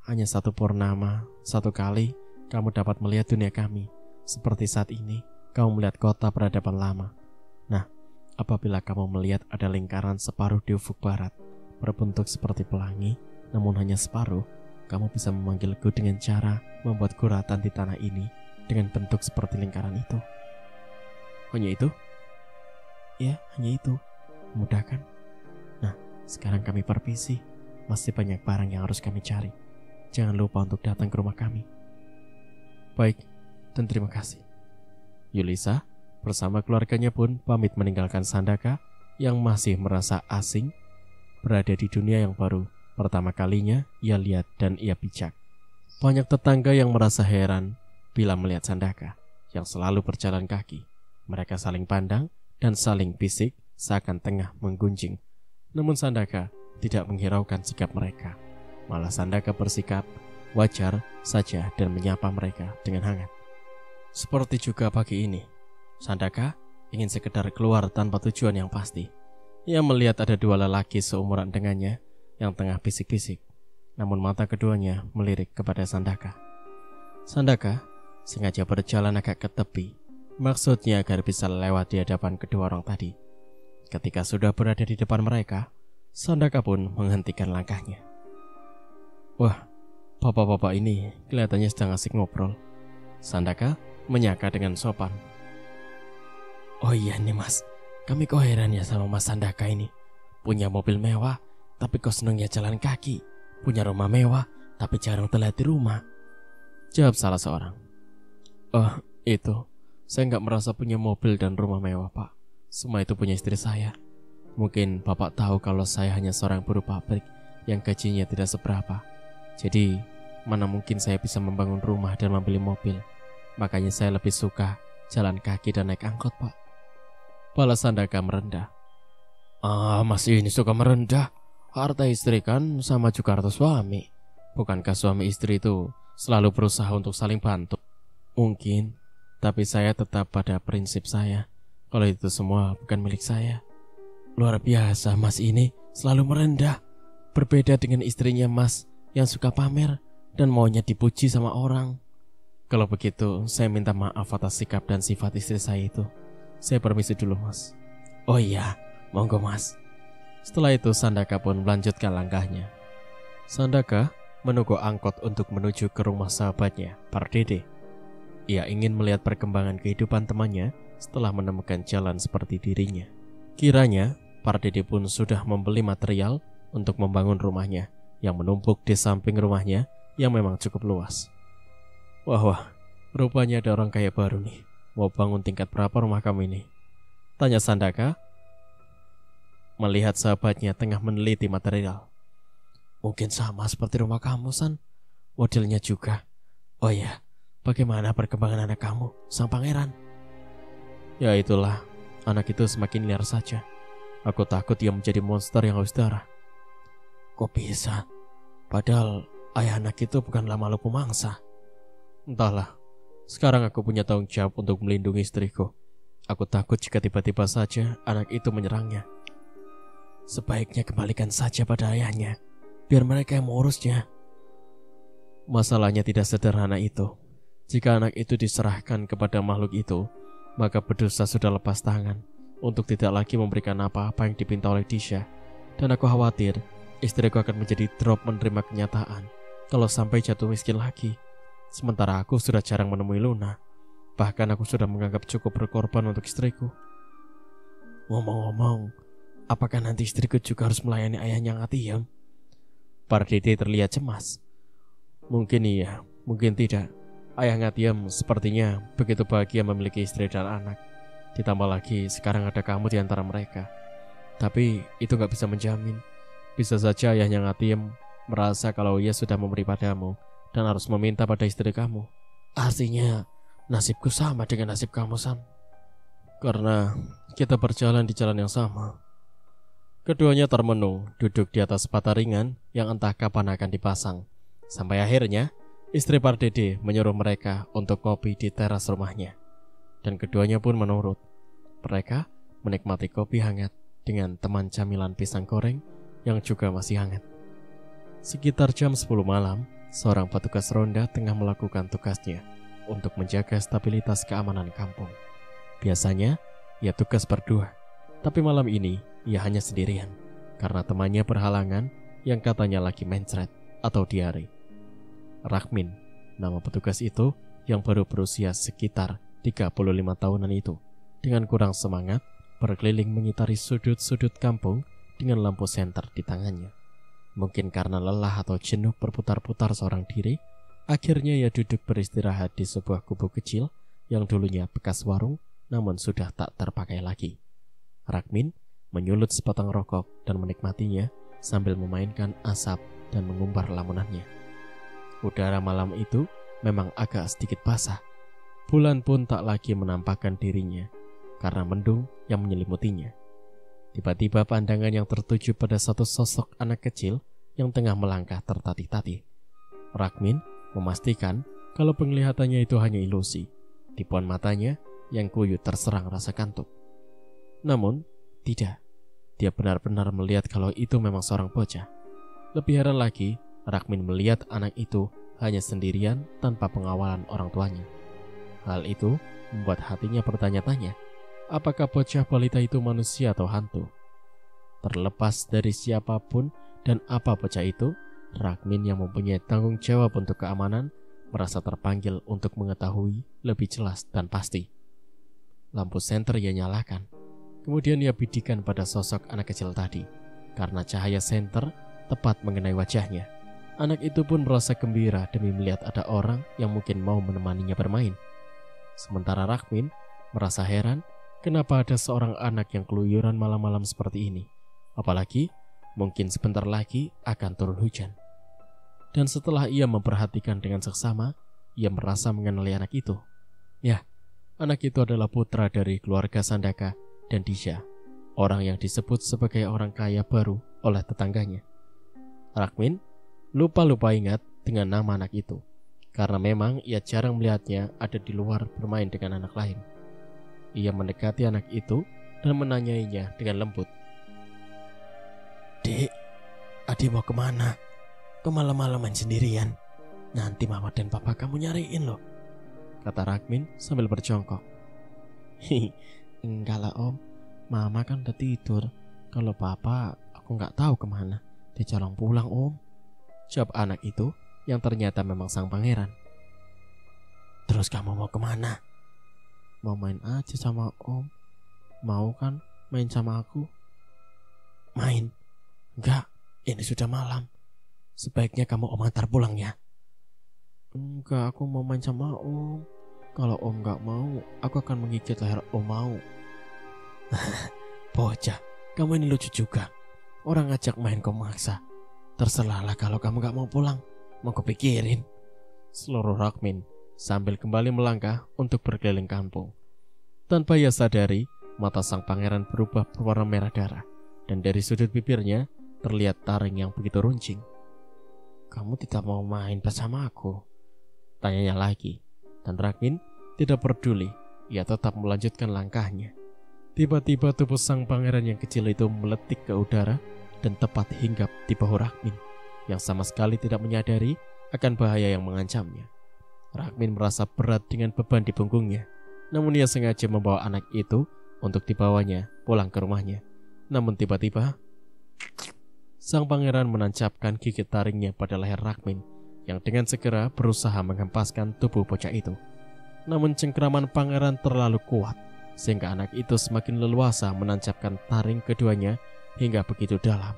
Hanya satu purnama, satu kali kamu dapat melihat dunia kami. Seperti saat ini, kamu melihat kota peradaban lama. Nah, apabila kamu melihat ada lingkaran separuh di ufuk barat, berbentuk seperti pelangi, namun hanya separuh, kamu bisa memanggilku dengan cara membuat guratan di tanah ini dengan bentuk seperti lingkaran itu. Hanya itu? Ya, hanya itu. Mudah kan? Nah, sekarang kami permisi. Masih banyak barang yang harus kami cari. Jangan lupa untuk datang ke rumah kami. Baik, dan terima kasih. Yulisa bersama keluarganya pun pamit meninggalkan Sandaka yang masih merasa asing berada di dunia yang baru. Pertama kalinya ia lihat dan ia pijak. Banyak tetangga yang merasa heran bila melihat Sandaka yang selalu berjalan kaki. Mereka saling pandang dan saling bisik seakan tengah menggunjing. Namun Sandaka tidak menghiraukan sikap mereka. Malah Sandaka bersikap wajar saja dan menyapa mereka dengan hangat. Seperti juga pagi ini, Sandaka ingin sekedar keluar tanpa tujuan yang pasti. Ia melihat ada 2 lelaki seumuran dengannya yang tengah bisik-bisik, namun mata keduanya melirik kepada Sandaka. Sandaka sengaja berjalan agak ke tepi, maksudnya agar bisa lewat di hadapan kedua orang tadi. Ketika sudah berada di depan mereka, Sandaka pun menghentikan langkahnya. Wah, bapak-bapak ini kelihatannya sedang asik ngobrol. Sandaka menyapa dengan sopan. Oh iya nih Mas, kami kok heran ya sama Mas Sandaka ini. Punya mobil mewah, tapi kok senangnya jalan kaki. Punya rumah mewah, tapi jarang terlihat di rumah. Jawab salah seorang. Oh, itu. Saya nggak merasa punya mobil dan rumah mewah, Pak. Semua itu punya istri saya. Mungkin Bapak tahu kalau saya hanya seorang buruh pabrik yang gajinya tidak seberapa. Jadi, mana mungkin saya bisa membangun rumah dan membeli mobil. Makanya saya lebih suka jalan kaki dan naik angkot, Pak. Balas Sandaka merendah. Ah, Mas ini suka merendah. Harta istri kan sama juga harta suami. Bukankah suami istri itu selalu berusaha untuk saling bantu? Mungkin, tapi saya tetap pada prinsip saya. Kalau itu semua bukan milik saya. Luar biasa, Mas ini selalu merendah. Berbeda dengan istrinya Mas yang suka pamer dan maunya dipuji sama orang. Kalau begitu, saya minta maaf atas sikap dan sifat istri saya itu. Saya permisi dulu, Mas. Oh iya, monggo Mas. Setelah itu Sandaka pun melanjutkan langkahnya. Sandaka menunggu angkot untuk menuju ke rumah sahabatnya, Pardede. Ia ingin melihat perkembangan kehidupan temannya setelah menemukan jalan seperti dirinya. Kiranya, Pardede pun sudah membeli material untuk membangun rumahnya yang menumpuk di samping rumahnya yang memang cukup luas. Wah, rupanya ada orang kaya baru nih. Mau bangun tingkat berapa rumah kamu ini? Tanya Sandaka, melihat sahabatnya tengah meneliti material. Mungkin sama seperti rumah kamu, San. Modelnya juga. Oh ya, bagaimana perkembangan anak kamu, sang pangeran? Ya itulah, anak itu semakin liar saja. Aku takut dia menjadi monster yang haus darah. Kok bisa? Padahal ayah anak itu bukanlah makhluk pemangsa. Entahlah, sekarang aku punya tanggung jawab untuk melindungi istriku. Aku takut jika tiba-tiba saja anak itu menyerangnya. Sebaiknya kembalikan saja pada ayahnya, biar mereka yang mengurusnya. Masalahnya tidak sederhana itu. Jika anak itu diserahkan kepada makhluk itu, maka berdosa sudah lepas tangan untuk tidak lagi memberikan apa-apa yang dipinta oleh Disha. Dan aku khawatir istriku akan menjadi drop menerima kenyataan kalau sampai jatuh miskin lagi. Sementara aku sudah jarang menemui Luna. Bahkan aku sudah menganggap cukup berkorban untuk istriku. Ngomong-ngomong, apakah nanti istriku juga harus melayani ayahnya Ngatiam? Pardede terlihat cemas. Mungkin iya, mungkin tidak. Ayah Ngatiam sepertinya begitu bahagia memiliki istri dan anak. Ditambah lagi sekarang ada kamu di antara mereka. Tapi itu gak bisa menjamin. Bisa saja ayahnya Ngatiam merasa kalau ia sudah memberi padamu dan harus meminta pada istri kamu. Artinya nasibku sama dengan nasib kamu, Sam. Karena kita berjalan di jalan yang sama. Keduanya termenung duduk di atas bata ringan yang entah kapan akan dipasang. Sampai akhirnya istri Pardede menyuruh mereka untuk kopi di teras rumahnya. Dan keduanya pun menurut. Mereka menikmati kopi hangat dengan teman camilan pisang goreng yang juga masih hangat. Sekitar jam 10 malam, seorang petugas ronda tengah melakukan tugasnya untuk menjaga stabilitas keamanan kampung. Biasanya, ia tugas berdua, tapi malam ini ia hanya sendirian karena temannya berhalangan yang katanya lagi mencret atau diare. Rahmin, nama petugas itu yang baru berusia sekitar 35 tahunan itu, dengan kurang semangat, berkeliling mengitari sudut-sudut kampung dengan lampu senter di tangannya. Mungkin karena lelah atau jenuh berputar-putar seorang diri, akhirnya ia duduk beristirahat di sebuah gubuk kecil yang dulunya bekas warung namun sudah tak terpakai lagi. Rahmin menyulut sebatang rokok dan menikmatinya sambil memainkan asap dan mengumbar lamunannya. Udara malam itu memang agak sedikit basah. Bulan pun tak lagi menampakkan dirinya karena mendung yang menyelimutinya. Tiba-tiba pandangan yang tertuju pada satu sosok anak kecil yang tengah melangkah tertatih-tatih. Rahmin memastikan kalau penglihatannya itu hanya ilusi. Tipuan matanya yang kuyut terserang rasa kantuk. Namun, tidak. Dia benar-benar melihat kalau itu memang seorang bocah. Lebih heran lagi, Rahmin melihat anak itu hanya sendirian tanpa pengawalan orang tuanya. Hal itu membuat hatinya bertanya-tanya, apakah bocah balita itu manusia atau hantu? Terlepas dari siapapun dan apa bocah itu, Rahmin yang mempunyai tanggung jawab untuk keamanan merasa terpanggil untuk mengetahui lebih jelas dan pasti. Lampu senter ia nyalakan. Kemudian ia bidikan pada sosok anak kecil tadi. Karena cahaya senter tepat mengenai wajahnya, anak itu pun merasa gembira demi melihat ada orang yang mungkin mau menemaninya bermain. Sementara Rahmin merasa heran kenapa ada seorang anak yang keluyuran malam-malam seperti ini. Apalagi mungkin sebentar lagi akan turun hujan. Dan setelah ia memperhatikan dengan seksama, ia merasa mengenali anak itu. Ya, anak itu adalah putra dari keluarga Sandaka dan Disha, orang yang disebut sebagai orang kaya baru oleh tetangganya. Rahmin lupa-lupa ingat dengan nama anak itu, karena memang ia jarang melihatnya ada di luar bermain dengan anak lain. Ia mendekati anak itu dan menanyainya dengan lembut. Dek, adik mau kemana? Kau malam-malaman sendirian? Nanti mama dan papa kamu nyariin loh, kata Rahmin sambil berjongkok. Enggak lah om, mama kan udah tidur. Kalau papa, aku nggak tahu kemana. Dia jarang pulang om. jawab anak itu yang ternyata memang sang pangeran. Terus kamu mau kemana? Mau main aja sama om. Mau kan main sama aku? Main? Enggak, ini sudah malam. Sebaiknya kamu om antar pulang ya. Enggak, aku mau main sama om. Kalau om gak mau, aku akan menggigit leher om mau. Bocah, kamu ini lucu juga. Orang ngajak main kau maksa. Terserahlah kalau kamu gak mau pulang. Mau kupikirin. Seluruh Rakhmin sambil kembali melangkah untuk berkeliling kampung. Tanpa ia sadari, mata sang pangeran berubah berwarna merah darah. Dan dari sudut bibirnya terlihat taring yang begitu runcing. Kamu tidak mau main bersama aku? Tanyanya lagi. Dan Rakhmin tidak peduli. Ia tetap melanjutkan langkahnya. Tiba-tiba tubuh sang pangeran yang kecil itu meletik ke udara dan tepat hinggap di bahu Rakhmin, yang sama sekali tidak menyadari akan bahaya yang mengancamnya. Rakhmin merasa berat dengan beban di punggungnya, namun ia sengaja membawa anak itu untuk dibawanya pulang ke rumahnya. Namun tiba-tiba sang pangeran menancapkan gigi taringnya pada leher Rakhmin, yang dengan segera berusaha menghempaskan tubuh bocah itu. Namun cengkraman pangeran terlalu kuat, sehingga anak itu semakin leluasa menancapkan taring keduanya hingga begitu dalam.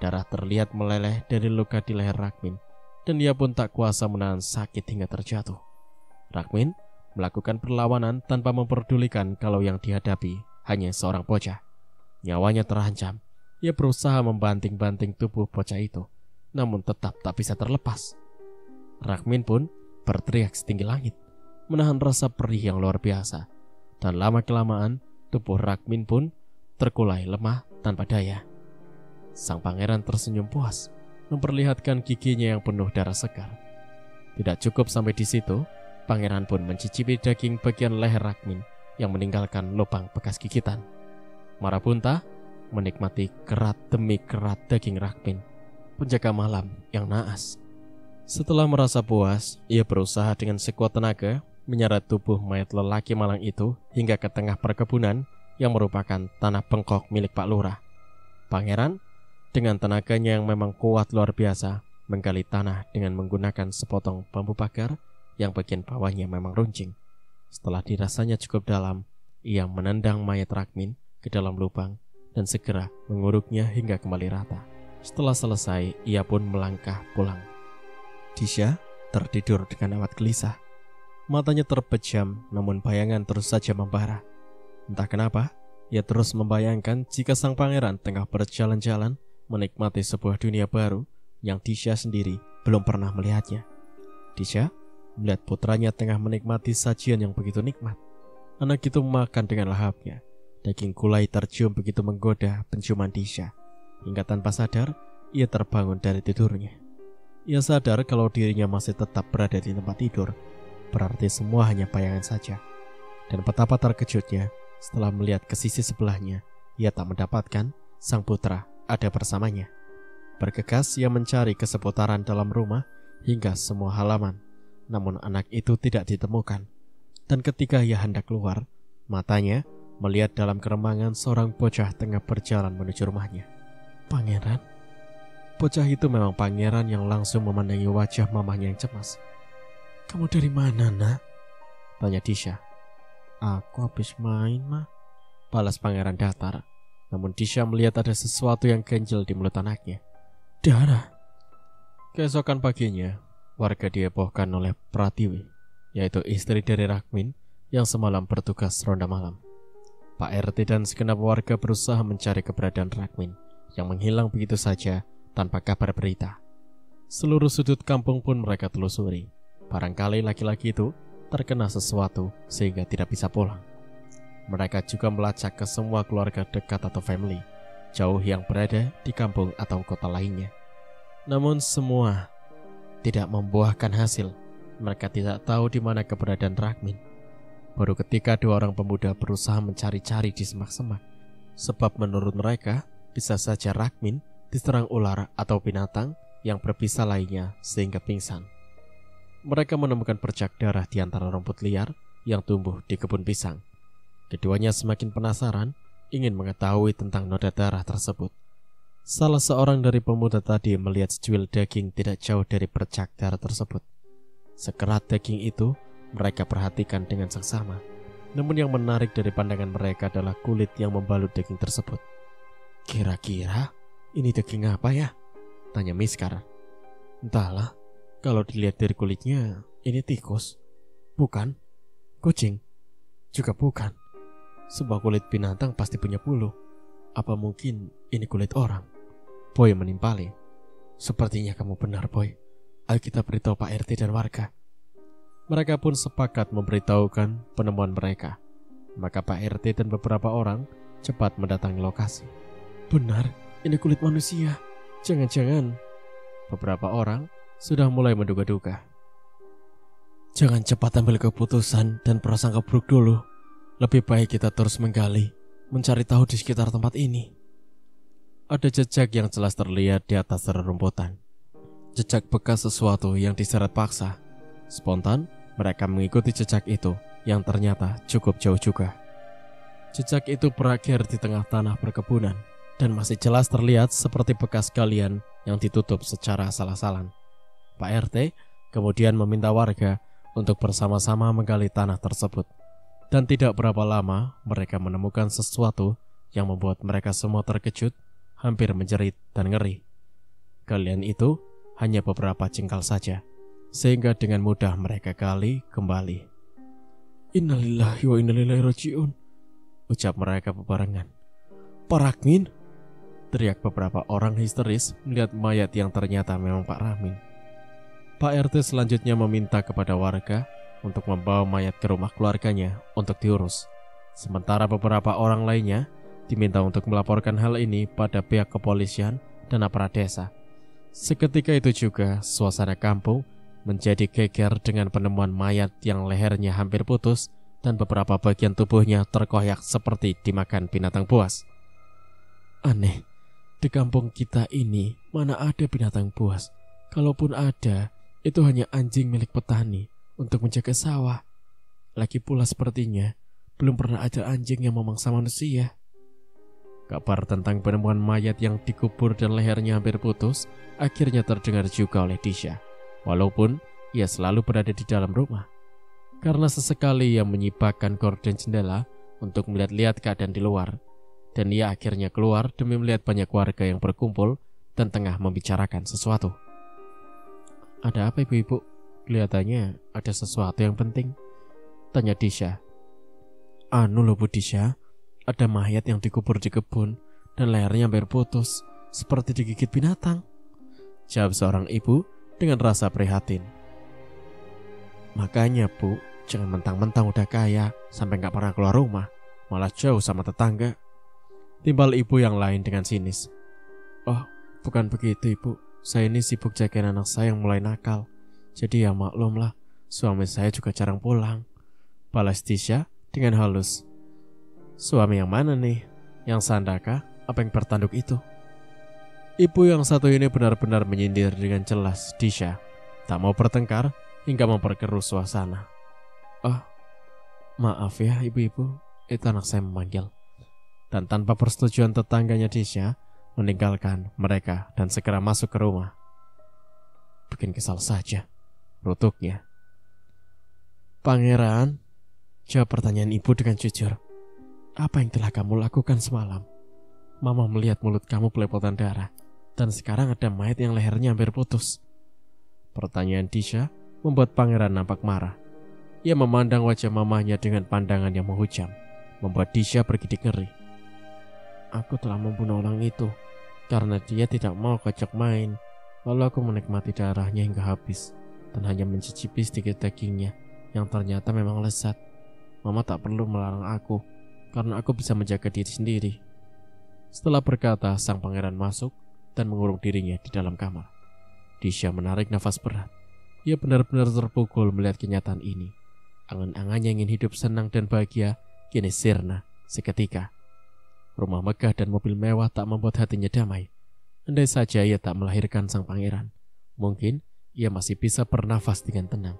Darah terlihat meleleh dari luka di leher Rakhmin, dan ia pun tak kuasa menahan sakit hingga terjatuh. Rakhmin melakukan perlawanan tanpa memperdulikan kalau yang dihadapi hanya seorang bocah. Nyawanya terancam. Ia berusaha membanting-banting tubuh bocah itu, namun tetap tak bisa terlepas. Rakhmin pun berteriak setinggi langit, menahan rasa perih yang luar biasa. Dan lama-kelamaan tubuh Rakhmin pun terkulai lemah tanpa daya. Sang pangeran tersenyum puas, memperlihatkan giginya yang penuh darah segar. Tidak cukup sampai di situ, pangeran pun mencicipi daging bagian leher Rakhmin yang meninggalkan lubang bekas gigitan. Marabunta menikmati kerat demi kerat daging Rakhmin, penjaga malam yang naas. Setelah merasa puas, ia berusaha dengan sekuat tenaga menyeret tubuh mayat lelaki malang itu hingga ke tengah perkebunan yang merupakan tanah bengkok milik Pak Lurah. Pangeran dengan tenaganya yang memang kuat luar biasa menggali tanah dengan menggunakan sepotong bambu pagar yang bagian bawahnya memang runcing. Setelah dirasanya cukup dalam, ia menendang mayat Rakhmin ke dalam lubang dan segera menguruknya hingga kembali rata. Setelah selesai, ia pun melangkah pulang. Disha tertidur dengan amat gelisah. Matanya terpejam, namun bayangan terus saja membara. Entah kenapa, ia terus membayangkan jika sang pangeran tengah berjalan-jalan menikmati sebuah dunia baru yang Disha sendiri belum pernah melihatnya. Disha melihat putranya tengah menikmati sajian yang begitu nikmat. Anak itu makan dengan lahapnya. Daging gulai tercium begitu menggoda penciuman Disha, hingga tanpa sadar ia terbangun dari tidurnya. Ia sadar kalau dirinya masih tetap berada di tempat tidur, berarti semua hanya bayangan saja. Dan betapa terkejutnya setelah melihat ke sisi sebelahnya, ia tak mendapatkan sang putra ada bersamanya. Bergegas ia mencari ke seputaran dalam rumah hingga semua halaman, namun anak itu tidak ditemukan. Dan ketika ia hendak keluar, matanya melihat dalam keremangan seorang bocah tengah berjalan menuju rumahnya. Pangeran? Bocah itu memang pangeran yang langsung memandangi wajah mamahnya yang cemas. Kamu dari mana, nak? Tanya Disha. Aku habis main, mah. Balas pangeran datar. Namun Disha melihat ada sesuatu yang ganjil di mulut anaknya. Darah. Keesokan paginya, warga dihebohkan oleh Pratiwi, yaitu istri dari Rakhmin yang semalam bertugas ronda malam. Pak RT dan segenap warga berusaha mencari keberadaan Rakhmin yang menghilang begitu saja tanpa kabar berita. Seluruh sudut kampung pun mereka telusuri. Barangkali laki-laki itu terkena sesuatu sehingga tidak bisa pulang. Mereka juga melacak ke semua keluarga dekat atau family jauh yang berada di kampung atau kota lainnya. Namun semua tidak membuahkan hasil. Mereka tidak tahu di mana keberadaan Rakhmin. Baru ketika dua orang pemuda berusaha mencari-cari di semak-semak, sebab menurut mereka bisa saja Rakhmin diserang ular atau binatang yang berbisa lainnya sehingga pingsan. Mereka menemukan bercak darah di antara rumput liar yang tumbuh di kebun pisang. Keduanya semakin penasaran, ingin mengetahui tentang noda darah tersebut. Salah seorang dari pemuda tadi melihat secuil daging tidak jauh dari bercak darah tersebut. Sekerat daging itu mereka perhatikan dengan seksama. Namun yang menarik dari pandangan mereka adalah kulit yang membalut daging tersebut. "Kira-kira ini daging apa ya?" tanya Miskar. "Entahlah, kalau dilihat dari kulitnya ini tikus. Bukan, kucing juga bukan. Sebuah kulit binatang pasti punya bulu. Apa mungkin ini kulit orang?" Boy menimpali. "Sepertinya kamu benar, Boy. Ayo kita beritahu Pak RT dan warga." Mereka pun sepakat memberitahukan penemuan mereka. Maka Pak RT dan beberapa orang cepat mendatangi lokasi. "Benar, ini kulit manusia. Jangan-jangan..." Beberapa orang sudah mulai menduga-duga. "Jangan cepat ambil keputusan dan prasangka buruk dulu. Lebih baik kita terus menggali, mencari tahu di sekitar tempat ini." Ada jejak yang jelas terlihat di atas rerumputan. Jejak bekas sesuatu yang diseret paksa. Spontan, mereka mengikuti jejak itu yang ternyata cukup jauh juga. Jejak itu berakhir di tengah tanah perkebunan dan masih jelas terlihat seperti bekas galian yang ditutup secara asal-asalan. Pak RT kemudian meminta warga untuk bersama-sama menggali tanah tersebut. Dan tidak berapa lama mereka menemukan sesuatu yang membuat mereka semua terkejut, hampir menjerit dan ngeri. Galian itu hanya beberapa jengkal saja, sehingga dengan mudah mereka gali kembali. "Innalillahi wa inna ilaihi raji'un," ucap mereka bebarengan. "Pak Ramin!" teriak beberapa orang histeris melihat mayat yang ternyata memang Pak Ramin. Pak RT selanjutnya meminta kepada warga untuk membawa mayat ke rumah keluarganya untuk diurus. Sementara beberapa orang lainnya diminta untuk melaporkan hal ini pada pihak kepolisian dan aparat desa. Seketika itu juga suasana kampung menjadi geger dengan penemuan mayat yang lehernya hampir putus dan beberapa bagian tubuhnya terkoyak seperti dimakan binatang buas. "Aneh, di kampung kita ini mana ada binatang buas? Kalaupun ada, itu hanya anjing milik petani untuk menjaga sawah. Lagi pula sepertinya belum pernah ada anjing yang memangsa manusia." Kabar tentang penemuan mayat yang dikubur dan lehernya hampir putus akhirnya terdengar juga oleh Disha, walaupun ia selalu berada di dalam rumah. Karena sesekali ia menyibakkan gorden jendela untuk melihat-lihat keadaan di luar, dan ia akhirnya keluar demi melihat banyak warga yang berkumpul dan tengah membicarakan sesuatu. "Ada apa ibu-ibu? Kelihatannya ada sesuatu yang penting," tanya Disha. "Anu loh Bu Disha, ada mayat yang dikubur di kebun dan lehernya hampir putus, seperti digigit binatang," jawab seorang ibu dengan rasa prihatin. "Makanya Bu, jangan mentang-mentang udah kaya sampai gak pernah keluar rumah, malah jauh sama tetangga," timbal ibu yang lain dengan sinis. "Oh, bukan begitu Ibu, saya ini sibuk jagain anak saya yang mulai nakal. Jadi ya maklumlah, suami saya juga jarang pulang," balas Disha dengan halus. "Suami yang mana nih? Yang sandaka? Apa yang bertanduk itu?" Ibu yang satu ini benar-benar menyindir dengan jelas Disha, tak mau bertengkar hingga memperkeruh suasana. "Oh, maaf ya ibu-ibu, itu anak saya memanggil." Dan tanpa persetujuan tetangganya Disha meninggalkan mereka dan segera masuk ke rumah. "Bikin kesal saja," rutuknya. "Pangeran," jawab pertanyaan ibu dengan jujur, "apa yang telah kamu lakukan semalam? Mama melihat mulut kamu belepotan darah, dan sekarang ada mayat yang lehernya hampir putus." Pertanyaan Disha membuat pangeran nampak marah. Ia memandang wajah mamahnya dengan pandangan yang menghujam, membuat Disha bergidik ngeri. "Aku telah membunuh orang itu karena dia tidak mau kocok main. Lalu aku menikmati darahnya hingga habis dan hanya mencicipi sedikit dagingnya yang ternyata memang lezat. Mama tak perlu melarang aku, karena aku bisa menjaga diri sendiri." Setelah berkata, sang pangeran masuk dan mengurung dirinya di dalam kamar. Disha menarik nafas berat. Ia benar-benar terpukul melihat kenyataan ini. Angan-angannya ingin hidup senang dan bahagia kini sirna seketika. Rumah megah dan mobil mewah tak membuat hatinya damai. Andai saja ia tak melahirkan sang pangeran, mungkin ia masih bisa bernafas dengan tenang,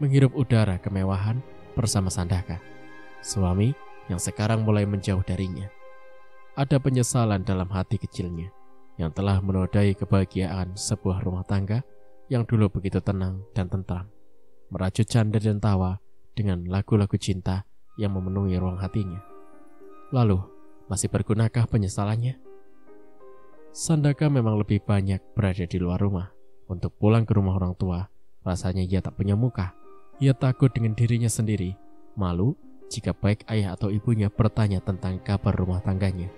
menghirup udara kemewahan bersama Sandaka, suami yang sekarang mulai menjauh darinya. Ada penyesalan dalam hati kecilnya. yang telah menodai kebahagiaan sebuah rumah tangga yang dulu begitu tenang dan tentram, merajut canda dan tawa dengan lagu-lagu cinta yang memenuhi ruang hatinya. Lalu, masih bergunakah penyesalannya? Sandaka memang lebih banyak berada di luar rumah. Untuk pulang ke rumah orang tua, rasanya ia tak punya muka. Ia takut dengan dirinya sendiri, malu jika baik ayah atau ibunya bertanya tentang kabar rumah tangganya.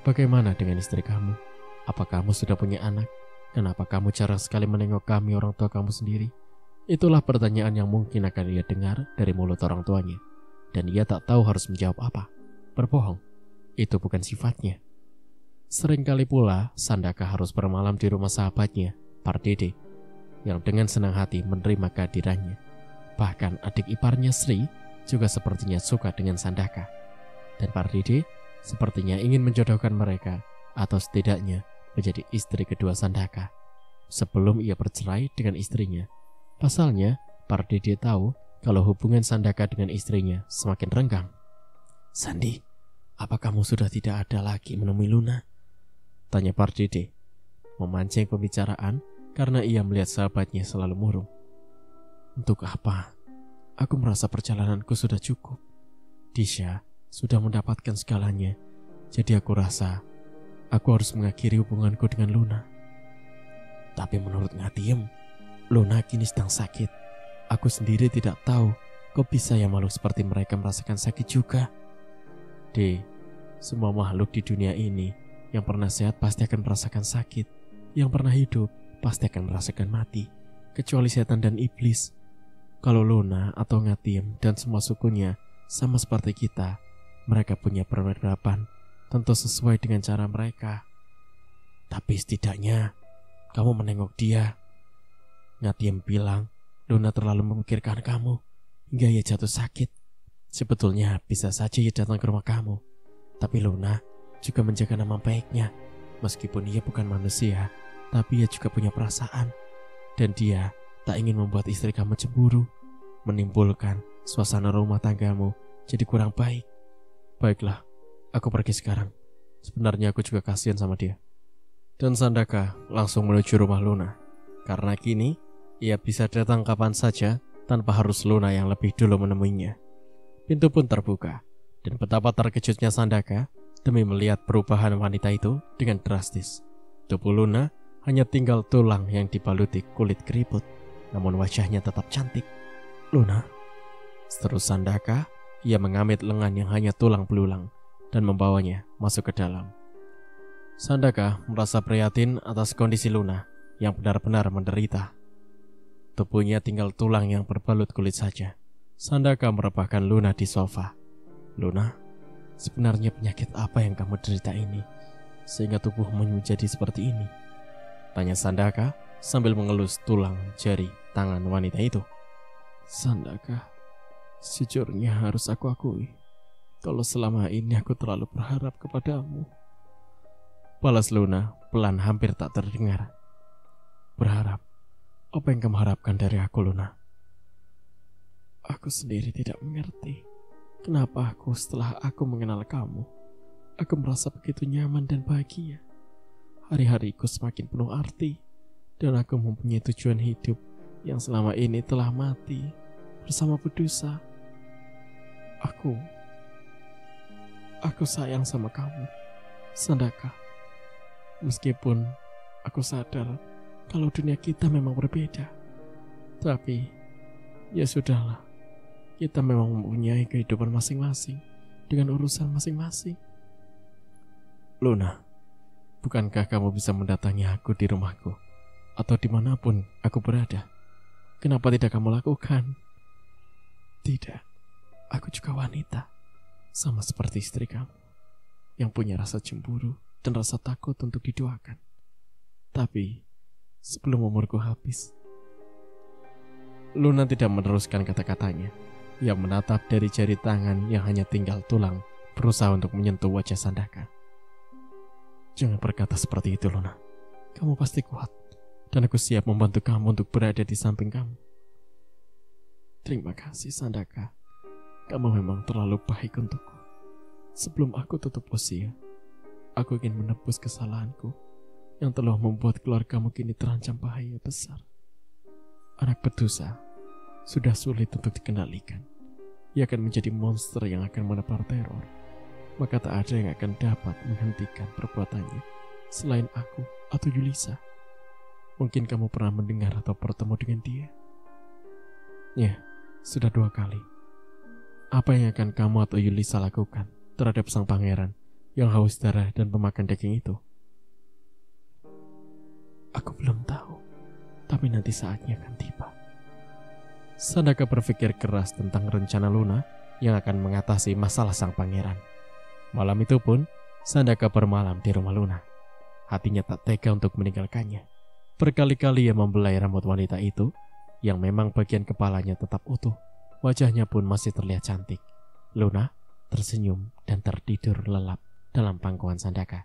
Bagaimana dengan istri kamu? Apa kamu sudah punya anak? Kenapa kamu jarang sekali menengok kami orang tua kamu sendiri? Itulah pertanyaan yang mungkin akan ia dengar dari mulut orang tuanya. Dan ia tak tahu harus menjawab apa. Berbohong, itu bukan sifatnya. Seringkali pula Sandaka harus bermalam di rumah sahabatnya, Pardede, yang dengan senang hati menerima kehadirannya. Bahkan adik iparnya Sri juga sepertinya suka dengan Sandaka. Dan Pardede sepertinya ingin menjodohkan mereka, atau setidaknya menjadi istri kedua Sandaka, sebelum ia bercerai dengan istrinya. Pasalnya, Pardede tahu kalau hubungan Sandaka dengan istrinya semakin renggang. "Sandi, apa kamu sudah tidak ada lagi menemui Luna?" tanya Pardede, memancing pembicaraan karena ia melihat sahabatnya selalu murung. "Untuk apa? Aku merasa perjalananku sudah cukup. Disha sudah mendapatkan segalanya, jadi aku rasa aku harus mengakhiri hubunganku dengan Luna." "Tapi menurut Ngatiem, Luna kini sedang sakit. Aku sendiri tidak tahu kok bisa ya makhluk seperti mereka merasakan sakit juga." Semua makhluk di dunia ini yang pernah sehat pasti akan merasakan sakit. Yang pernah hidup pasti akan merasakan mati, kecuali setan dan iblis. Kalau Luna atau Ngatiem dan semua sukunya sama seperti kita, mereka punya peradaban, tentu sesuai dengan cara mereka. Tapi setidaknya kamu menengok dia. Ngatiem bilang Luna terlalu memikirkan kamu hingga ia jatuh sakit. Sebetulnya bisa saja ia datang ke rumah kamu, tapi Luna juga menjaga nama baiknya. Meskipun ia bukan manusia, tapi ia juga punya perasaan. Dan dia tak ingin membuat istri kamu cemburu, menimbulkan suasana rumah tanggamu jadi kurang baik. Baiklah, aku pergi sekarang. Sebenarnya aku juga kasihan sama dia. Dan Sandaka langsung menuju rumah Luna, karena kini ia bisa datang kapan saja tanpa harus Luna yang lebih dulu menemuinya. Pintu pun terbuka, dan betapa terkejutnya Sandaka demi melihat perubahan wanita itu dengan drastis. Tubuh Luna hanya tinggal tulang yang dibaluti kulit keriput, namun wajahnya tetap cantik. "Luna," seru Sandaka. Ia mengamit lengan yang hanya tulang belulang dan membawanya masuk ke dalam. Sandaka merasa prihatin atas kondisi Luna yang benar-benar menderita. Tubuhnya tinggal tulang yang berbalut kulit saja. Sandaka merebahkan Luna di sofa. "Luna, sebenarnya penyakit apa yang kamu derita ini, sehingga tubuhmu menjadi seperti ini?" tanya Sandaka sambil mengelus tulang jari tangan wanita itu. "Sandaka, sejujurnya harus aku akui, kalau selama ini aku terlalu berharap kepadamu," balas Luna pelan hampir tak terdengar. "Berharap? Apa yang kamu harapkan dari aku, Luna?" "Aku sendiri tidak mengerti. Kenapa setelah aku mengenal kamu, aku merasa begitu nyaman dan bahagia. Hari-hariku semakin penuh arti, dan aku mempunyai tujuan hidup yang selama ini telah mati bersama berdosa. Aku sayang sama kamu, Sandaka. Meskipun aku sadar kalau dunia kita memang berbeda, tapi ya sudahlah. Kita memang mempunyai kehidupan masing-masing dengan urusan masing-masing. Luna, bukankah kamu bisa mendatangi aku di rumahku atau dimanapun aku berada? Kenapa tidak kamu lakukan?" "Tidak, aku juga wanita, sama seperti istri kamu, yang punya rasa cemburu dan rasa takut untuk didoakan. Tapi sebelum umurku habis..." Luna tidak meneruskan kata-katanya. Ia menatap dari jari tangan yang hanya tinggal tulang, berusaha untuk menyentuh wajah Sandaka. "Jangan berkata seperti itu, Luna. Kamu pasti kuat, dan aku siap membantu kamu untuk berada di samping kamu." "Terima kasih, Sandaka. Kamu memang terlalu baik untukku. Sebelum aku tutup usia, aku ingin menebus kesalahanku yang telah membuat keluargamu kini terancam bahaya besar. Anak berdosa sudah sulit untuk dikendalikan. Ia akan menjadi monster yang akan menebar teror. Maka tak ada yang akan dapat menghentikan perbuatannya selain aku atau Yulisa. Mungkin kamu pernah mendengar atau bertemu dengan dia. Ya, sudah 2 kali. Apa yang akan kamu atau Yulisa lakukan terhadap sang pangeran yang haus darah dan pemakan daging itu? Aku belum tahu, tapi nanti saatnya akan tiba. Sandaka berpikir keras tentang rencana Luna yang akan mengatasi masalah sang pangeran. Malam itu pun, Sandaka bermalam di rumah Luna. Hatinya tak tega untuk meninggalkannya. Berkali-kali ia membelai rambut wanita itu, yang memang bagian kepalanya tetap utuh. Wajahnya pun masih terlihat cantik. Luna tersenyum dan tertidur lelap dalam pangkuan Sandaka.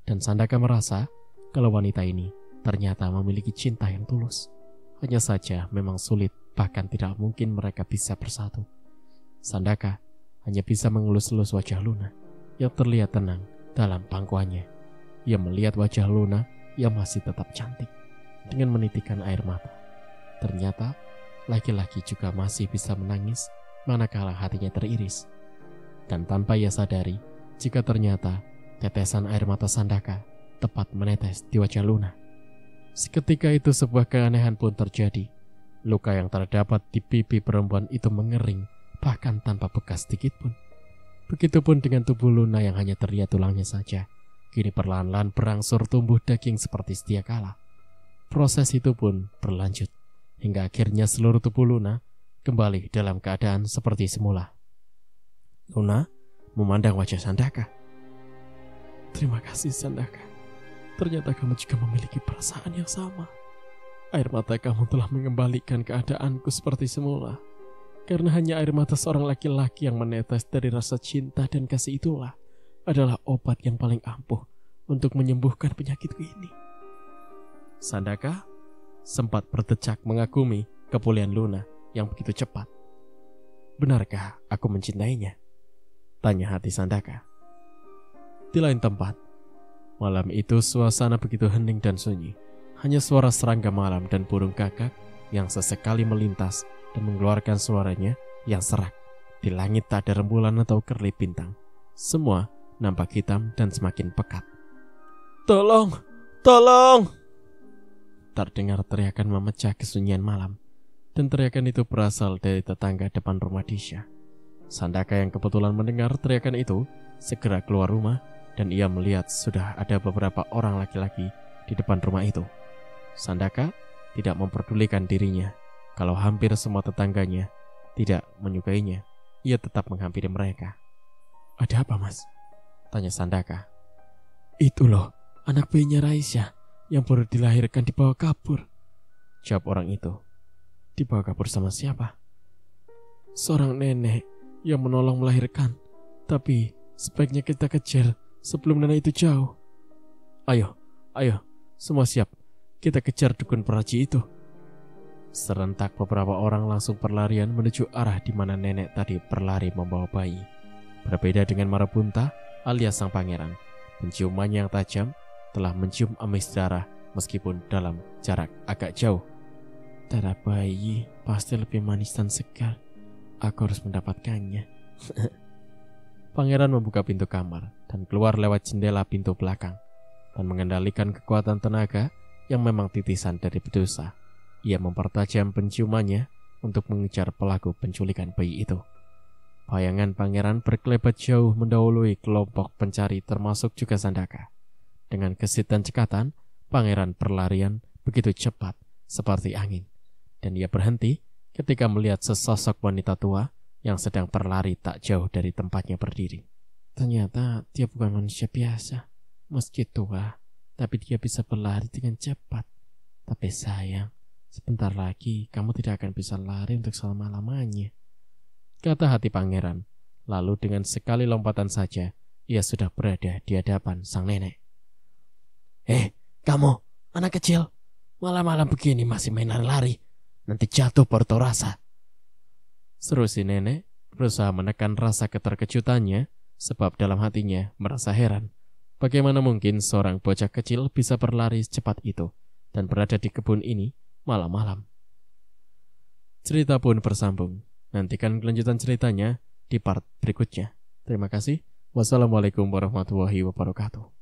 Dan Sandaka merasa kalau wanita ini ternyata memiliki cinta yang tulus. Hanya saja memang sulit, bahkan tidak mungkin mereka bisa bersatu. Sandaka hanya bisa mengelus-elus wajah Luna yang terlihat tenang dalam pangkuannya. Ia melihat wajah Luna yang masih tetap cantik dengan menitikkan air mata. Ternyata laki-laki juga masih bisa menangis manakala hatinya teriris. Dan tanpa ia sadari, jika ternyata tetesan air mata Sandaka tepat menetes di wajah Luna. Seketika itu sebuah keanehan pun terjadi. Luka yang terdapat di pipi perempuan itu mengering, bahkan tanpa bekas sedikit pun. Begitupun dengan tubuh Luna yang hanya terlihat tulangnya saja. Kini perlahan-lahan berangsur tumbuh daging seperti sedia kala. Proses itu pun berlanjut, hingga akhirnya seluruh tubuh Luna kembali dalam keadaan seperti semula. Luna memandang wajah Sandaka. Terima kasih Sandaka. Ternyata kamu juga memiliki perasaan yang sama. Air mata kamu telah mengembalikan keadaanku seperti semula. Karena hanya air mata seorang laki-laki yang menetes dari rasa cinta dan kasih itulah adalah obat yang paling ampuh untuk menyembuhkan penyakitku ini. Sandaka sempat berdecak mengagumi kepulihan Luna yang begitu cepat. Benarkah aku mencintainya? Tanya hati Sandaka. Di lain tempat, malam itu suasana begitu hening dan sunyi. Hanya suara serangga malam dan burung gagak yang sesekali melintas dan mengeluarkan suaranya yang serak. Di langit tak ada rembulan atau kerlip bintang. Semua nampak hitam dan semakin pekat. Tolong! Tolong! Terdengar teriakan memecah kesunyian malam. Dan teriakan itu berasal dari tetangga depan rumah Disha. Sandaka yang kebetulan mendengar teriakan itu segera keluar rumah. Dan ia melihat sudah ada beberapa orang laki-laki di depan rumah itu. Sandaka tidak memperdulikan dirinya. Kalau hampir semua tetangganya tidak menyukainya, ia tetap menghampiri mereka. Ada apa mas? Tanya Sandaka. Itu loh, anak bayinya Raisya yang baru dilahirkan dibawa kabur. Jawab orang itu. Dibawa kabur sama siapa? Seorang nenek yang menolong melahirkan. Tapi sebaiknya kita kejar sebelum nenek itu jauh. Ayo, semua siap. Kita kejar dukun peraji itu. Serentak beberapa orang langsung berlarian menuju arah di mana nenek tadi berlari membawa bayi. Berbeda dengan Marabunta alias sang pangeran, penciumannya yang tajam telah mencium amis darah meskipun dalam jarak agak jauh. Darah bayi pasti lebih manis dan segar. Aku harus mendapatkannya. Pangeran membuka pintu kamar dan keluar lewat jendela pintu belakang dan mengendalikan kekuatan tenaga yang memang titisan dari berdosa. Ia mempertajam penciumannya untuk mengejar pelaku penculikan bayi itu. Bayangan pangeran berkelebat jauh mendahului kelompok pencari termasuk juga Sandaka. Dengan gesit dan cekatan, pangeran berlarian begitu cepat seperti angin. Dan ia berhenti ketika melihat sesosok wanita tua yang sedang berlari tak jauh dari tempatnya berdiri. Ternyata dia bukan manusia biasa. Meski tua, tapi dia bisa berlari dengan cepat. Tapi sayang, sebentar lagi kamu tidak akan bisa lari untuk selama-lamanya, kata hati pangeran. Lalu dengan sekali lompatan saja, ia sudah berada di hadapan sang nenek. Kamu, anak kecil, malam-malam begini masih main lari-lari. Nanti jatuh baru tahu rasa. Seru si nenek berusaha menekan rasa keterkejutannya, sebab dalam hatinya merasa heran. Bagaimana mungkin seorang bocah kecil bisa berlari secepat itu dan berada di kebun ini malam-malam? Cerita pun bersambung. Nantikan kelanjutan ceritanya di part berikutnya. Terima kasih. Wassalamualaikum warahmatullahi wabarakatuh.